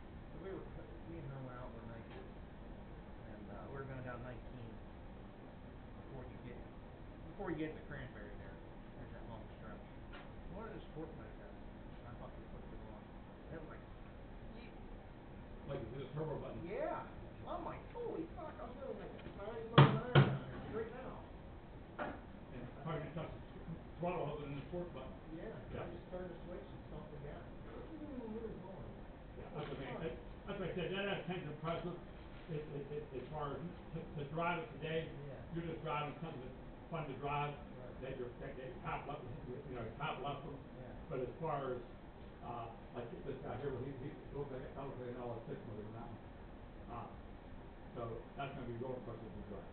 So me and her went out one night, and we were going down 19 before you get to Cranberry there. There's that long stretch. One of the sport modes has it. I fucking put it on. And it was like, Like you hit a turbo button. yeah. I'm like, holy fuck, I was doing like 90 miles an hour down there right now. And probably just touch the throttle other than the sport button. Yeah. I just turned the switch and stopped the gas. We're going. Yeah, that's what I mean. That's what I said, that tends to impressive. As far as to drive it today, Yeah. you're just driving something that's fun to drive, Right. that you're half left, you know, half left them. Yeah. But as far as like this guy here, he looks like an LS6 motor in that one. So that's going to be real impressive to drive.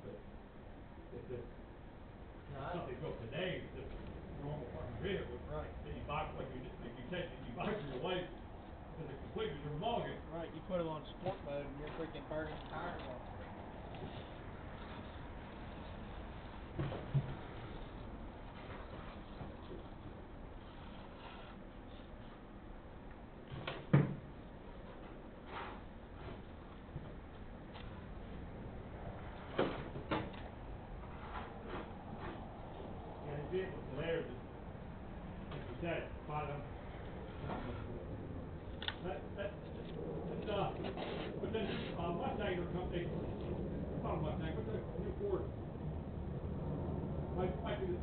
But it's just something built today, it's just a normal fucking vehicle. Right. That you buy, like you said, you buy for your wife as a completely different ballgame. Right, you put it on sport mode and you're freaking burning tires off. Yeah, these vehicles today are just, like you said, bottom. But then Mustang or company, not a Mustang, but the new Ford. Might be the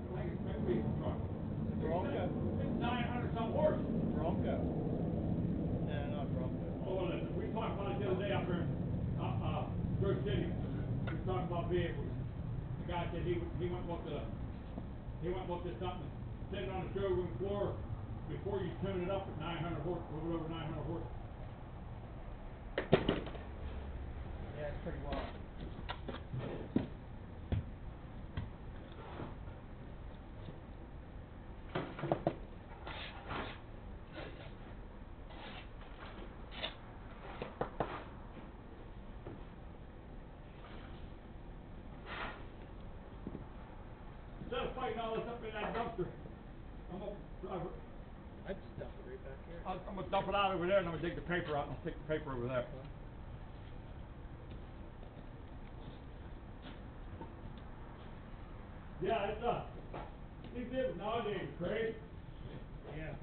truck. Bronco. It's 900 something horse. Bronco. No, not Bronco. Oh, listen, we talked about it the other day up here in Grove City. We were talking about vehicles. The guy said he went and looked at something, sitting on the showroom floor before you tune it up at 900 horse, a little over 900 horse. Yeah, it's pretty wild. Instead of fighting all this up in that dumpster, I'm gonna drive it. I'd just dump it right back here. I'm gonna dump it out over there and I'm gonna dig the paper out and I'll stick the paper over there. Yeah, it's these vehicles nowadays are crazy. Yeah.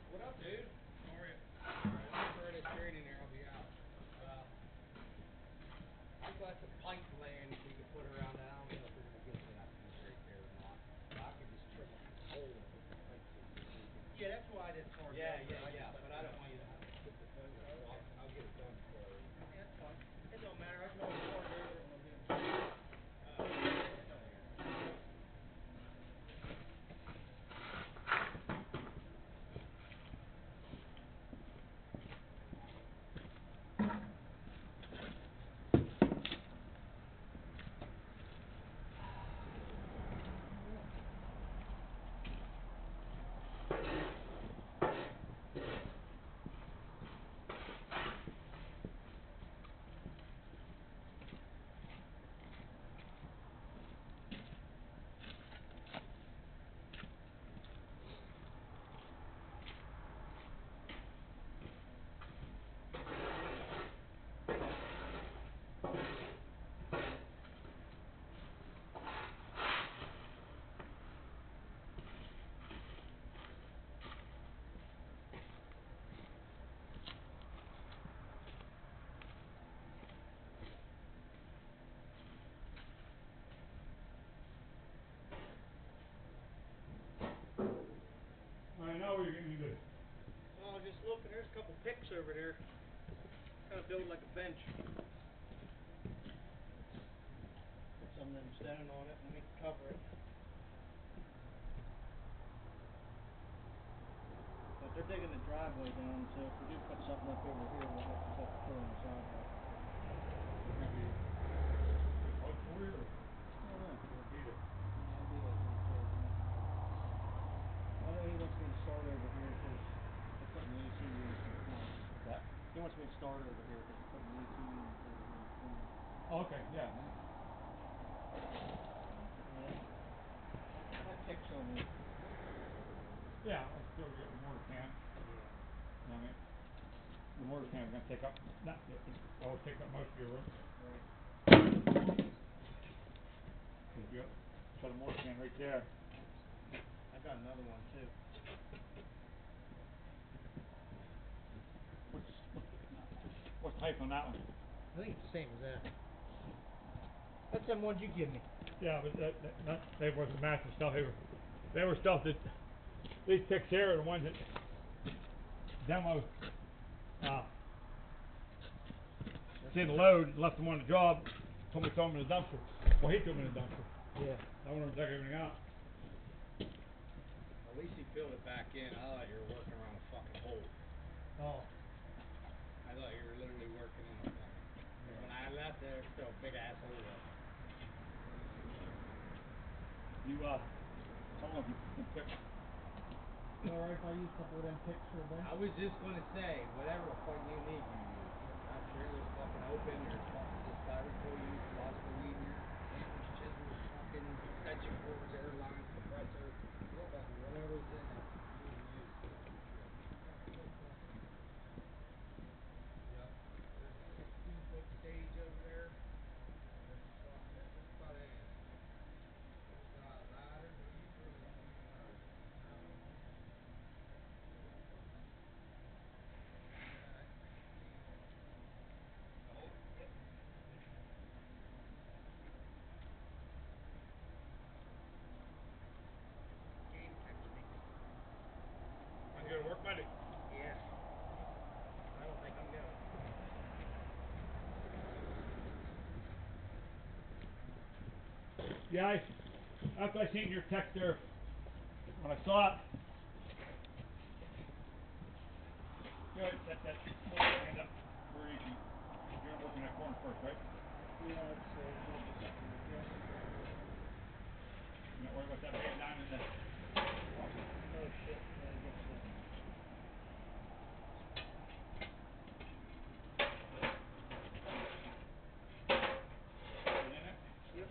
What up, dude? How are you? After this training there, I'll be out. I got the pipe laying so you can put around that. I don't know if we're gonna get to that piece right there or not. But I could just trim a hole and put the pipe through there so you can. Yeah, that's why I didn't charge Yeah, you. but I don't want you to have to put the phone up, so I'll get it done before I leave. Yeah, that's fine. It don't matter. I can always charge over it when I'm doing something. It don't matter. I know you're getting good. Oh, I was just looking. There's a couple picks over there. Kind of build like a bench. Put some of them stone on it and we can cover it. But they're digging the driveway down, so if we do put something up over here, we'll have to put on the sidewalk. Maybe wood for you or I don't know. beat it? I'll be like this here, yeah. I know he wants me to start over here because they're putting the AC units in the corner. What? He wants me to start over here because they're putting the AC units over here in the corner. Oh, okay, yeah. Yeah. That picks on me. Yeah, I'll still get the mortar can. Yeah. You know what I mean? The mortar can is gonna take up, it'll take up most of your room. Right. Cause you got, set a mortar can right there. I got another one too. What's the height on that one? I think it's the same as that. That's them ones you give me. Yeah, but they wasn't matching stuff. They were stuff that these picks here are the ones that demo didn't load and left them on the job. Told me to throw them in the dumpster. Well, he threw them in the dumpster. Yeah. I wanted to take everything out. At least he filled it back in. I thought you were working around a fucking hole. Oh. I thought you were literally working in a fucking. Yeah. When I left there, still a big ass hole there. You how long have you been picked? You alright if I use a couple of them picks for a bench? I was just gonna say, whatever fucking you need, you use. That trailer's fucking open. There's fucking this styrofoam you can possibly need in here. Hammers, chisels, fucking extension cords, air lines, compressor, fucking whatever's in it, you can use. Yeah, after I seen your text there, when I saw it, go ahead and set that hand up where you can, you're gonna work in that corner first, right? Yeah, it's yeah. You're not worried about that head down in the. Oh shit, yeah, I guess so. In it? Yep.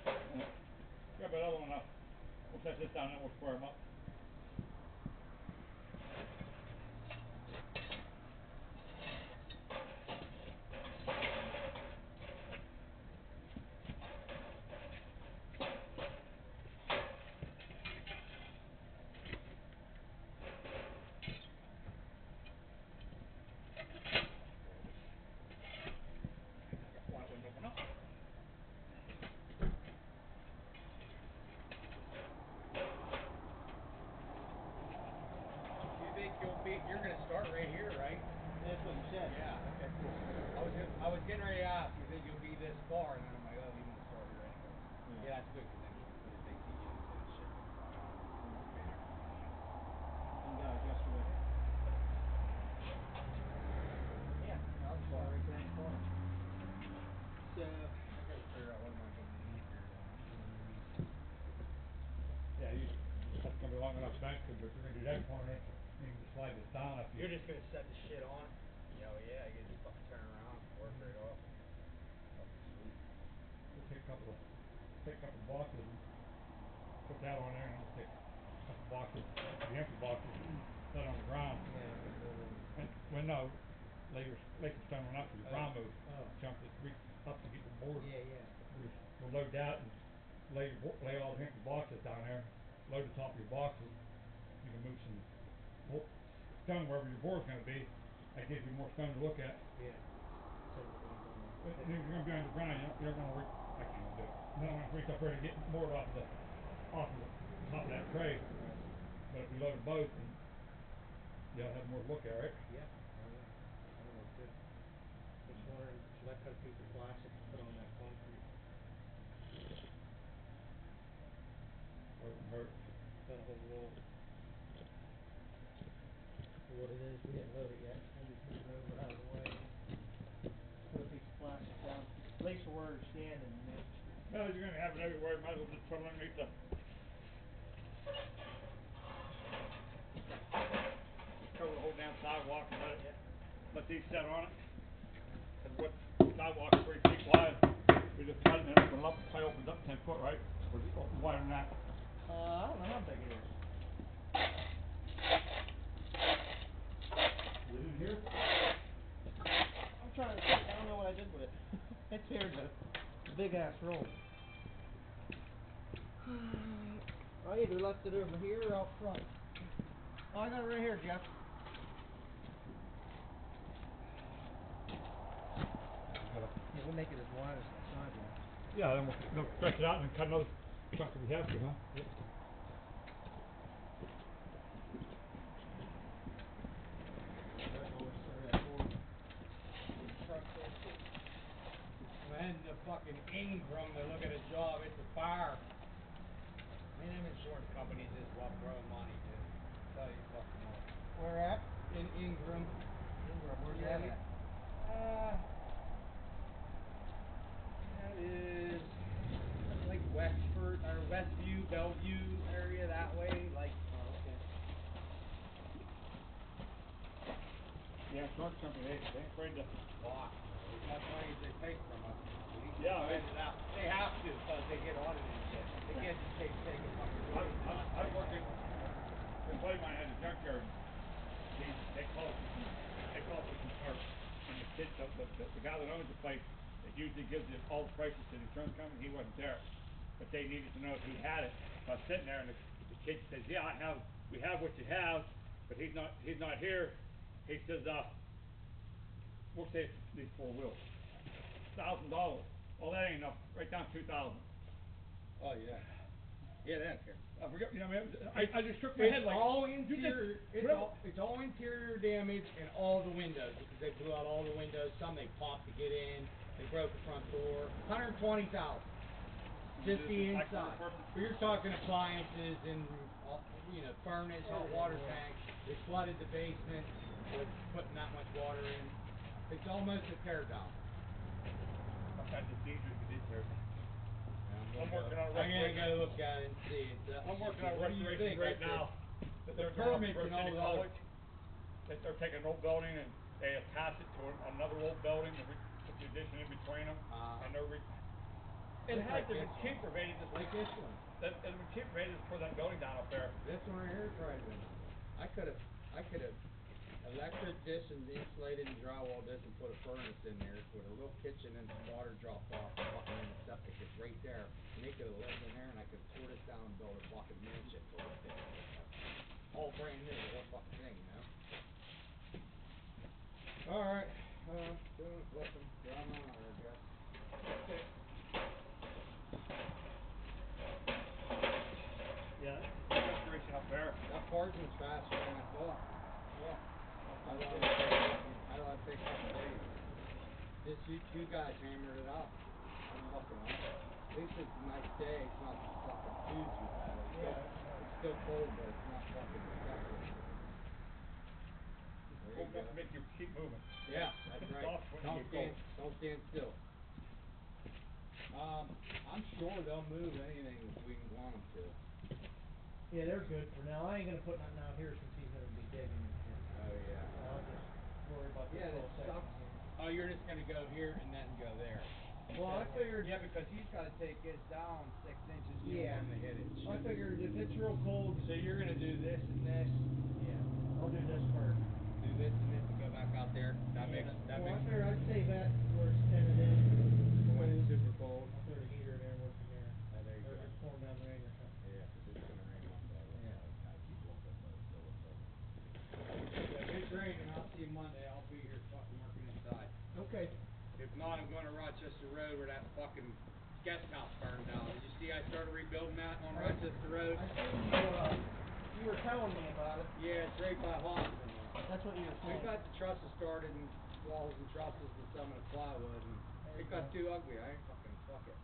Grab that other one up. We'll set this down and we'll square them up. Why it wouldn't open up? You think you're gonna start right here, right? That's what you said. Yeah. Okay, cool. I was getting ready to ask, you think you'll be this far? And then I'm like, oh, he's gonna start here anyway. Yeah, that's good, because then he can put his AC units in and shit. You gotta adjust for that. Yeah, I'll start right to that corner. So, I gotta figure out what am I gonna need here then. Yeah, that's gonna be long enough bank, but if you're gonna do that corner, you can just slide this down if you. You're just gonna set the shit on? Yeah, well, yeah, you just fucking turn around, work right off. Fucking sweet. We'll take a couple boxes and put that on there, and then we'll take a couple boxes, the empty boxes, and set on the ground. yeah, And, well, no, lay some stone on up for your ground move. Oh. Jump it, reach up to get the board. yeah. We'll load that and lay all the empty boxes down there, load the top of your boxes. You can move some stone wherever your board's gonna be. That gives you more stone to look at. Yeah. But if you're gonna be underground, you're not gonna reach, I can't do it. You don't wanna reach up there to get board off the top of that tray. But if we load them both, then you'll have more to look at, right? Yeah. That looks good. Just wondering, should I cut a piece of plastic to put on that concrete? Doesn't hurt. Got a whole roll. For what it is, we didn't load it yet. We'll just move it over out of the way. Put a piece of plastic down, at least for where it's standing, you know. Well, you're gonna have it everywhere, might as well just put it underneath the. Cover the whole damn sidewalk and let these set on it. And what sidewalk is 3 feet wide, we just cut it and open it up, probably opens up 10 foot, right? Or is it wider than that? I don't know how big it is. Is it in here? I'm trying to think, I don't know what I did with it. It's here though. Big ass roll. I either left it over here or out front. Oh, I got it right here, Jeff. Yeah, we'll make it as wide as the sidewalk. Yeah, then we'll stretch it out and cut another chunk if we have to, huh? Yep. Man, the fucking Ingram to look at a job, it's a fire. Man, them insurance companies is what throwing money, dude. Tell you fucking what. Where at? In Ingram. Where's that at? That is like Westford or Westview, Bellevue area that way, like. Oh, okay. Yeah, insurance company, they ain't afraid to. Fuck. That's money they take from us. Yeah, They have to, because they get audited and shit. They can't just take a fucking road. I was working, a buddy of mine had a junkyard. They call it some parts. And the kid, the guy that owns the place, that usually gives all the prices to the insurance company, he wasn't there. But they needed to know if he had it. So I was sitting there and the kid says, yeah, we have what you have, but he's not here. He says, we'll say it's these 4 wheels. $1,000. Well, that ain't enough. Write down 2,000. Oh yeah. Yeah, they don't care. I forget. You know, I just shook my head like. All interior. It's all interior damage and all the windows, because they blew out all the windows. Some they popped to get in. They broke the front door. $120,000. Just the like inside. for a person. But you're talking appliances and, furnace, hot water tank. They flooded the basement with putting that much water in. It's almost a tear down. Sometimes it's dangerous to get there. I'm working on a I'm gonna restoration. go look at it and see it. I'm working on a What do you restoration think? right now. That they're doing permits up and at all City the other- College. That they're taking an old building and they attach it to another old building and we put the addition in between them. And they're it Just had like to be this one. cheaper, baby. Like this one. It would be cheaper, baby, to put that building down up there. This one right here is right then. I could have electric this and insulated and drywalled this and put a furnace in there with a little kitchen and some water dropped off and fucking in the septic is right there. And they could have lived in there and I could have tore this down and built a fucking mansion for it. All brand new, the whole fucking thing, you know? Alright, doing flipping, driving on, I guess. Okay. Yeah, it's a restoration up there. That parchment's faster than I thought. Yeah. I thought it'd take a couple days. Just you two guys hammered it out. I'm looking on it. At least it's a nice day. It's not fucking too bad. It's still cold, but it's not fucking stuck. Cold enough to make you keep moving. Yeah, that's right. Soft when you get cold. Don't stand still. I'm sure they'll move anything if we want them to. Yeah, they're good for now. I ain't gonna put nothing out here since he's gonna be digging and shit. Oh yeah. I'll just worry about this Yeah, whole that section sucks. here. Oh, you're just gonna go here and then go there. Well, I figured. Yeah, because he's gotta take his down 6 inches. Yeah. To hit it. I figured if it's real cold. So you're gonna do this and this. Yeah. I'll do this first. Do this and this and go back out there. That Yeah. makes. Well, I figured I'd save that where it's tended in. When it's super cold. I'll throw the heater in there and work in there. Oh, there you Or go. if it's pouring down the rain or something. Yeah, 'cause it's gonna rain Monday. Yeah. I keep looking, but it still looks like. Yeah, if it's raining, I'll see you Monday. I'll be here fucking working inside. Okay. If not, I'm going to Rochester Road where that fucking guest house burned down. Did you see I started rebuilding that on Rochester Road? I think you were telling me about it. Yeah, it's right by Hoffman. That's what you were We saying. got the trusses started and walls and trusses and some of the plywood and it got too ugly. I ain't fucking fuck it.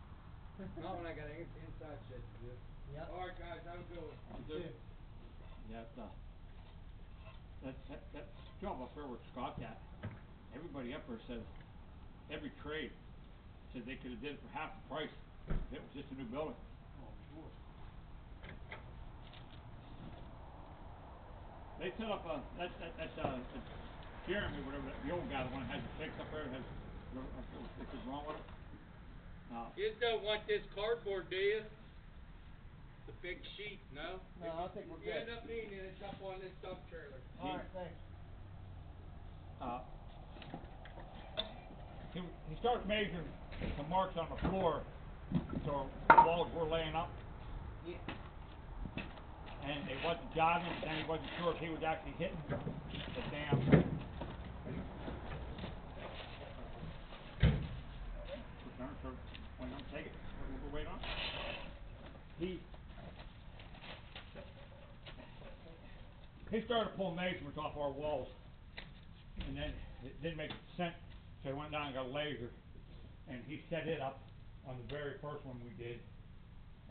Not when I got inside shit to do. Yep. Alright guys, have a good one. You too. Yeah, that job up there where Scott's at, everybody up there says, every trade said they could have did it for half the price if it was just a new building. Oh, Lord. They set up that's Jeremy, whatever, the old guy, the one that has the stakes up there, has what's wrong with it? You just don't want this cardboard, do you? The big sheet, no? No, I think we're You good. end up needing it, it's up on this dump trailer. Alright, thanks. He started measuring some marks on the floor, so the walls were laying up, Yeah. and it wasn't jogging, and he wasn't sure if he was actually hitting the damn. So when I'm taking it, we'll wait on. He started pulling measurements off our walls, and then it didn't make sense, so he went down and got a laser, and he set it up on the very first one we did,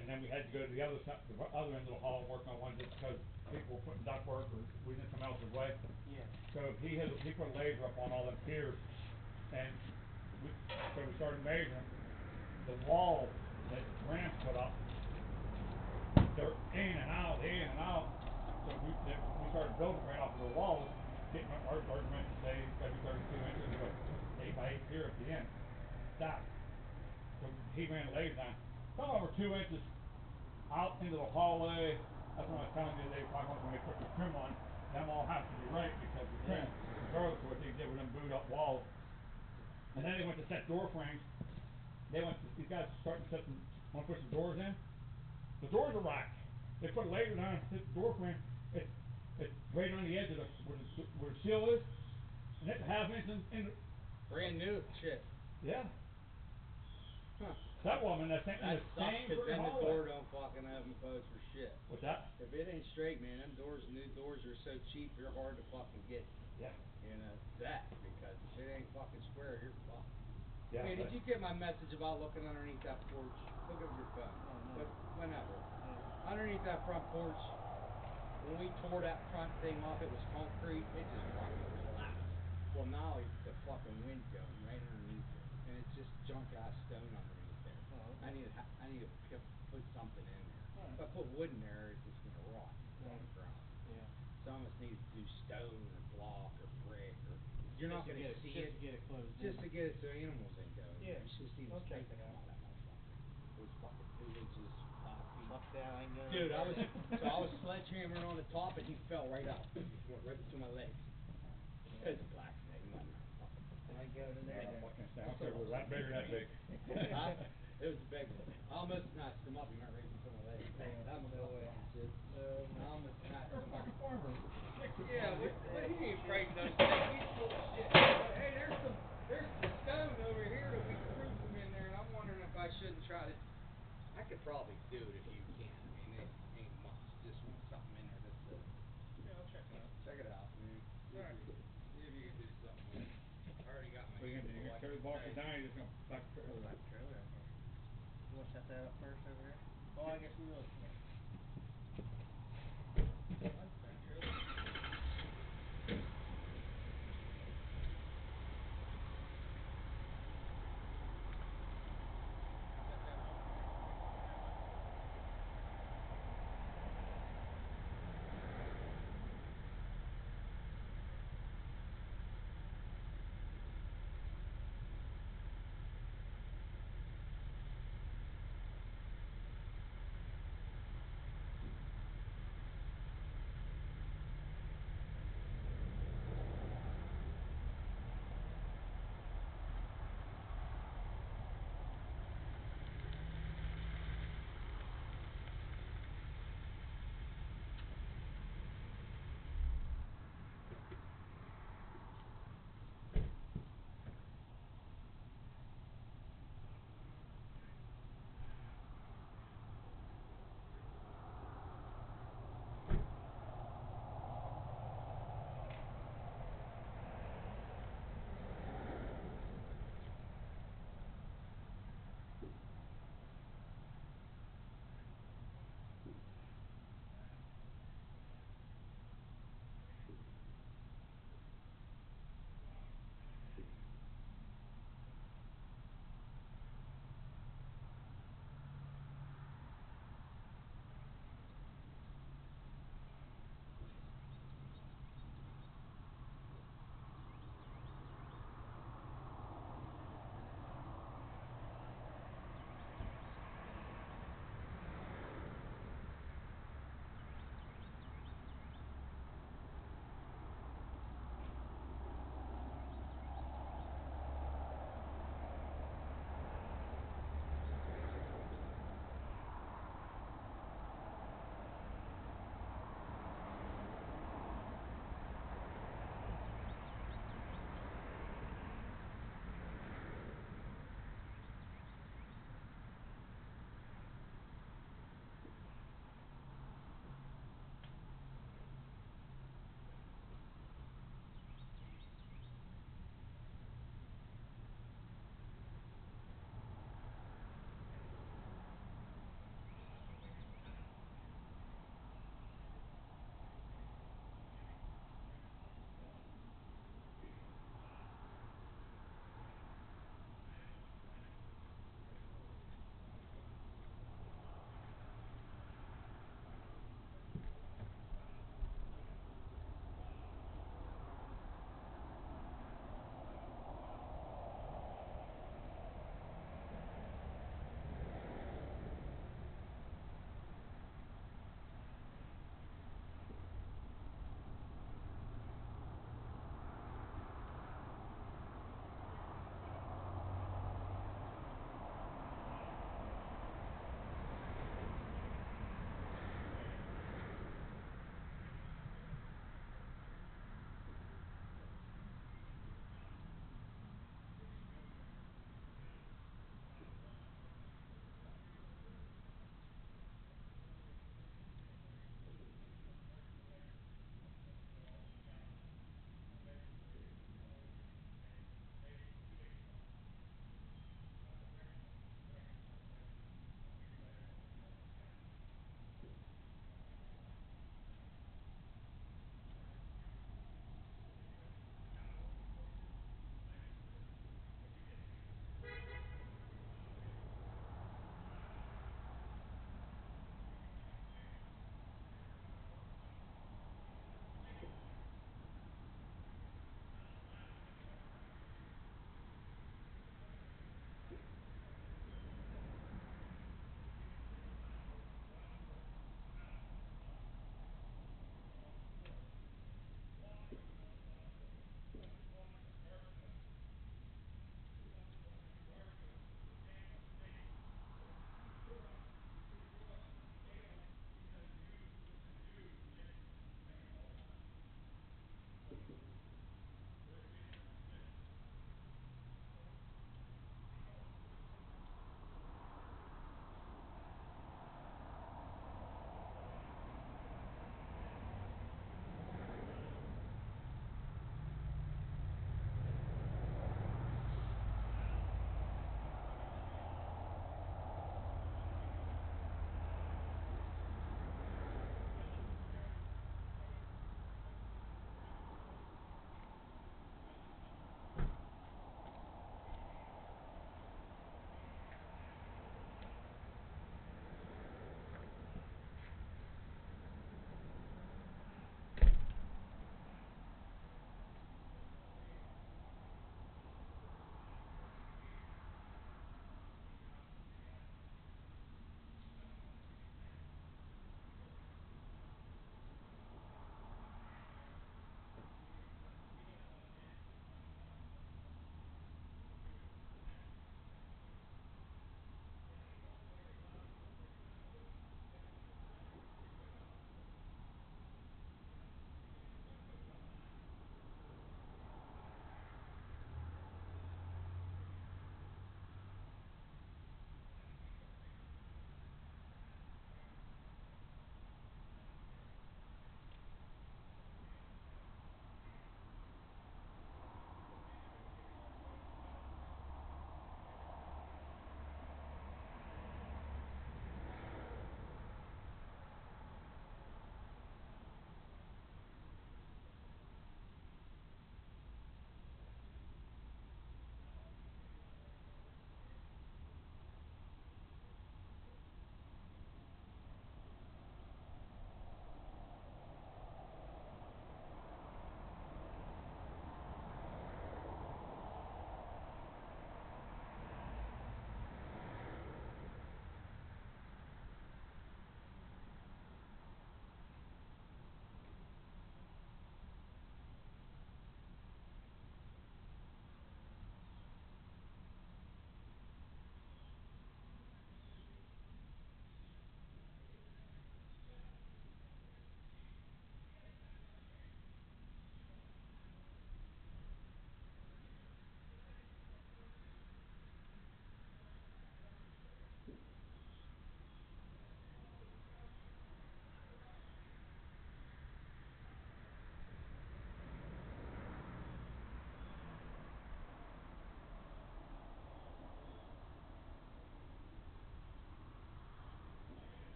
and then we had to go to the other side, the other end of the hall and work on one just because people were putting ductwork or we didn't come out the way. Yeah. So he put a laser up on all them piers, and so we started measuring the wall that Grant put up. They're in and out. So we started building right off of the walls, getting our dimensions say it's got to be 32 inches, we go 8 by 8 pier at the end. That. So he ran the laser down. About over 2 inches out into the hallway. That's what I was telling you the day when they put the trim on. Them all have to be right because the trim, regardless of what they did with them boot up walls. And then they went to set door frames. These guys starting to want to put some doors in. The doors are racked. They put a laser down and hit the door frame. It's right on the edge of where the seal is. And it's a half inch in the. Brand new shit. Yeah. Huh. That woman that's in the sucks, same 'cause then the hallway. door don't fucking have them posts for shit. What's that? If it ain't straight, man, them doors, new doors are so cheap, they're hard to fucking get. Yeah. You know, that, because if it ain't fucking square, you're fucked. Yeah, Hey, did but- you get my message about looking underneath that porch? Look at your phone. Oh, no. But whenever. Underneath that front porch, when we tore that front thing off, it was concrete. It just fucking collapsed. Well, now the fucking wind's going right underneath it, and it's just junk ass stone underneath there. Oh, okay. I need to put something in there. Alright. If I put wood in there, it's just gonna rot on the ground. Yeah. So I almost need to do stone or block or brick or. You're not Just to gonna get it- see just it. to get it closed Just in. to get it so animals ain't going. Yeah, You should see the I'll check snake it come out. out of that motherfucker. It was fucking 2 inches, 5 feet. Fuck that, I ain't gonna. Dude, I was sledgehammering on the top and he fell right out. Went right between my legs. It was a black snake, it wasn't a fucking. I go to there. Fucking sounds like it was that big or that big. Huh? It was a big one. I almost snatched him up, he went right between my legs. That was No way. shit. I almost snatched You're a him up. fucking farmer. Yeah, but he ain't frightened of snakes. He's full of shit. Hey, there's some stone over here that we threw some in there, and I'm wondering if I shouldn't try to. I could probably do it if you can. I mean, it ain't much. Just want something in there that's. Yeah, I'll check it out. Check it out, man. Alright. See if you can do something with it. I already got my. So you're gonna carry the boxes down, you're just gonna back the trailer Back up? trailer, I think. You wanna set that up first over here? Oh, I guess we will.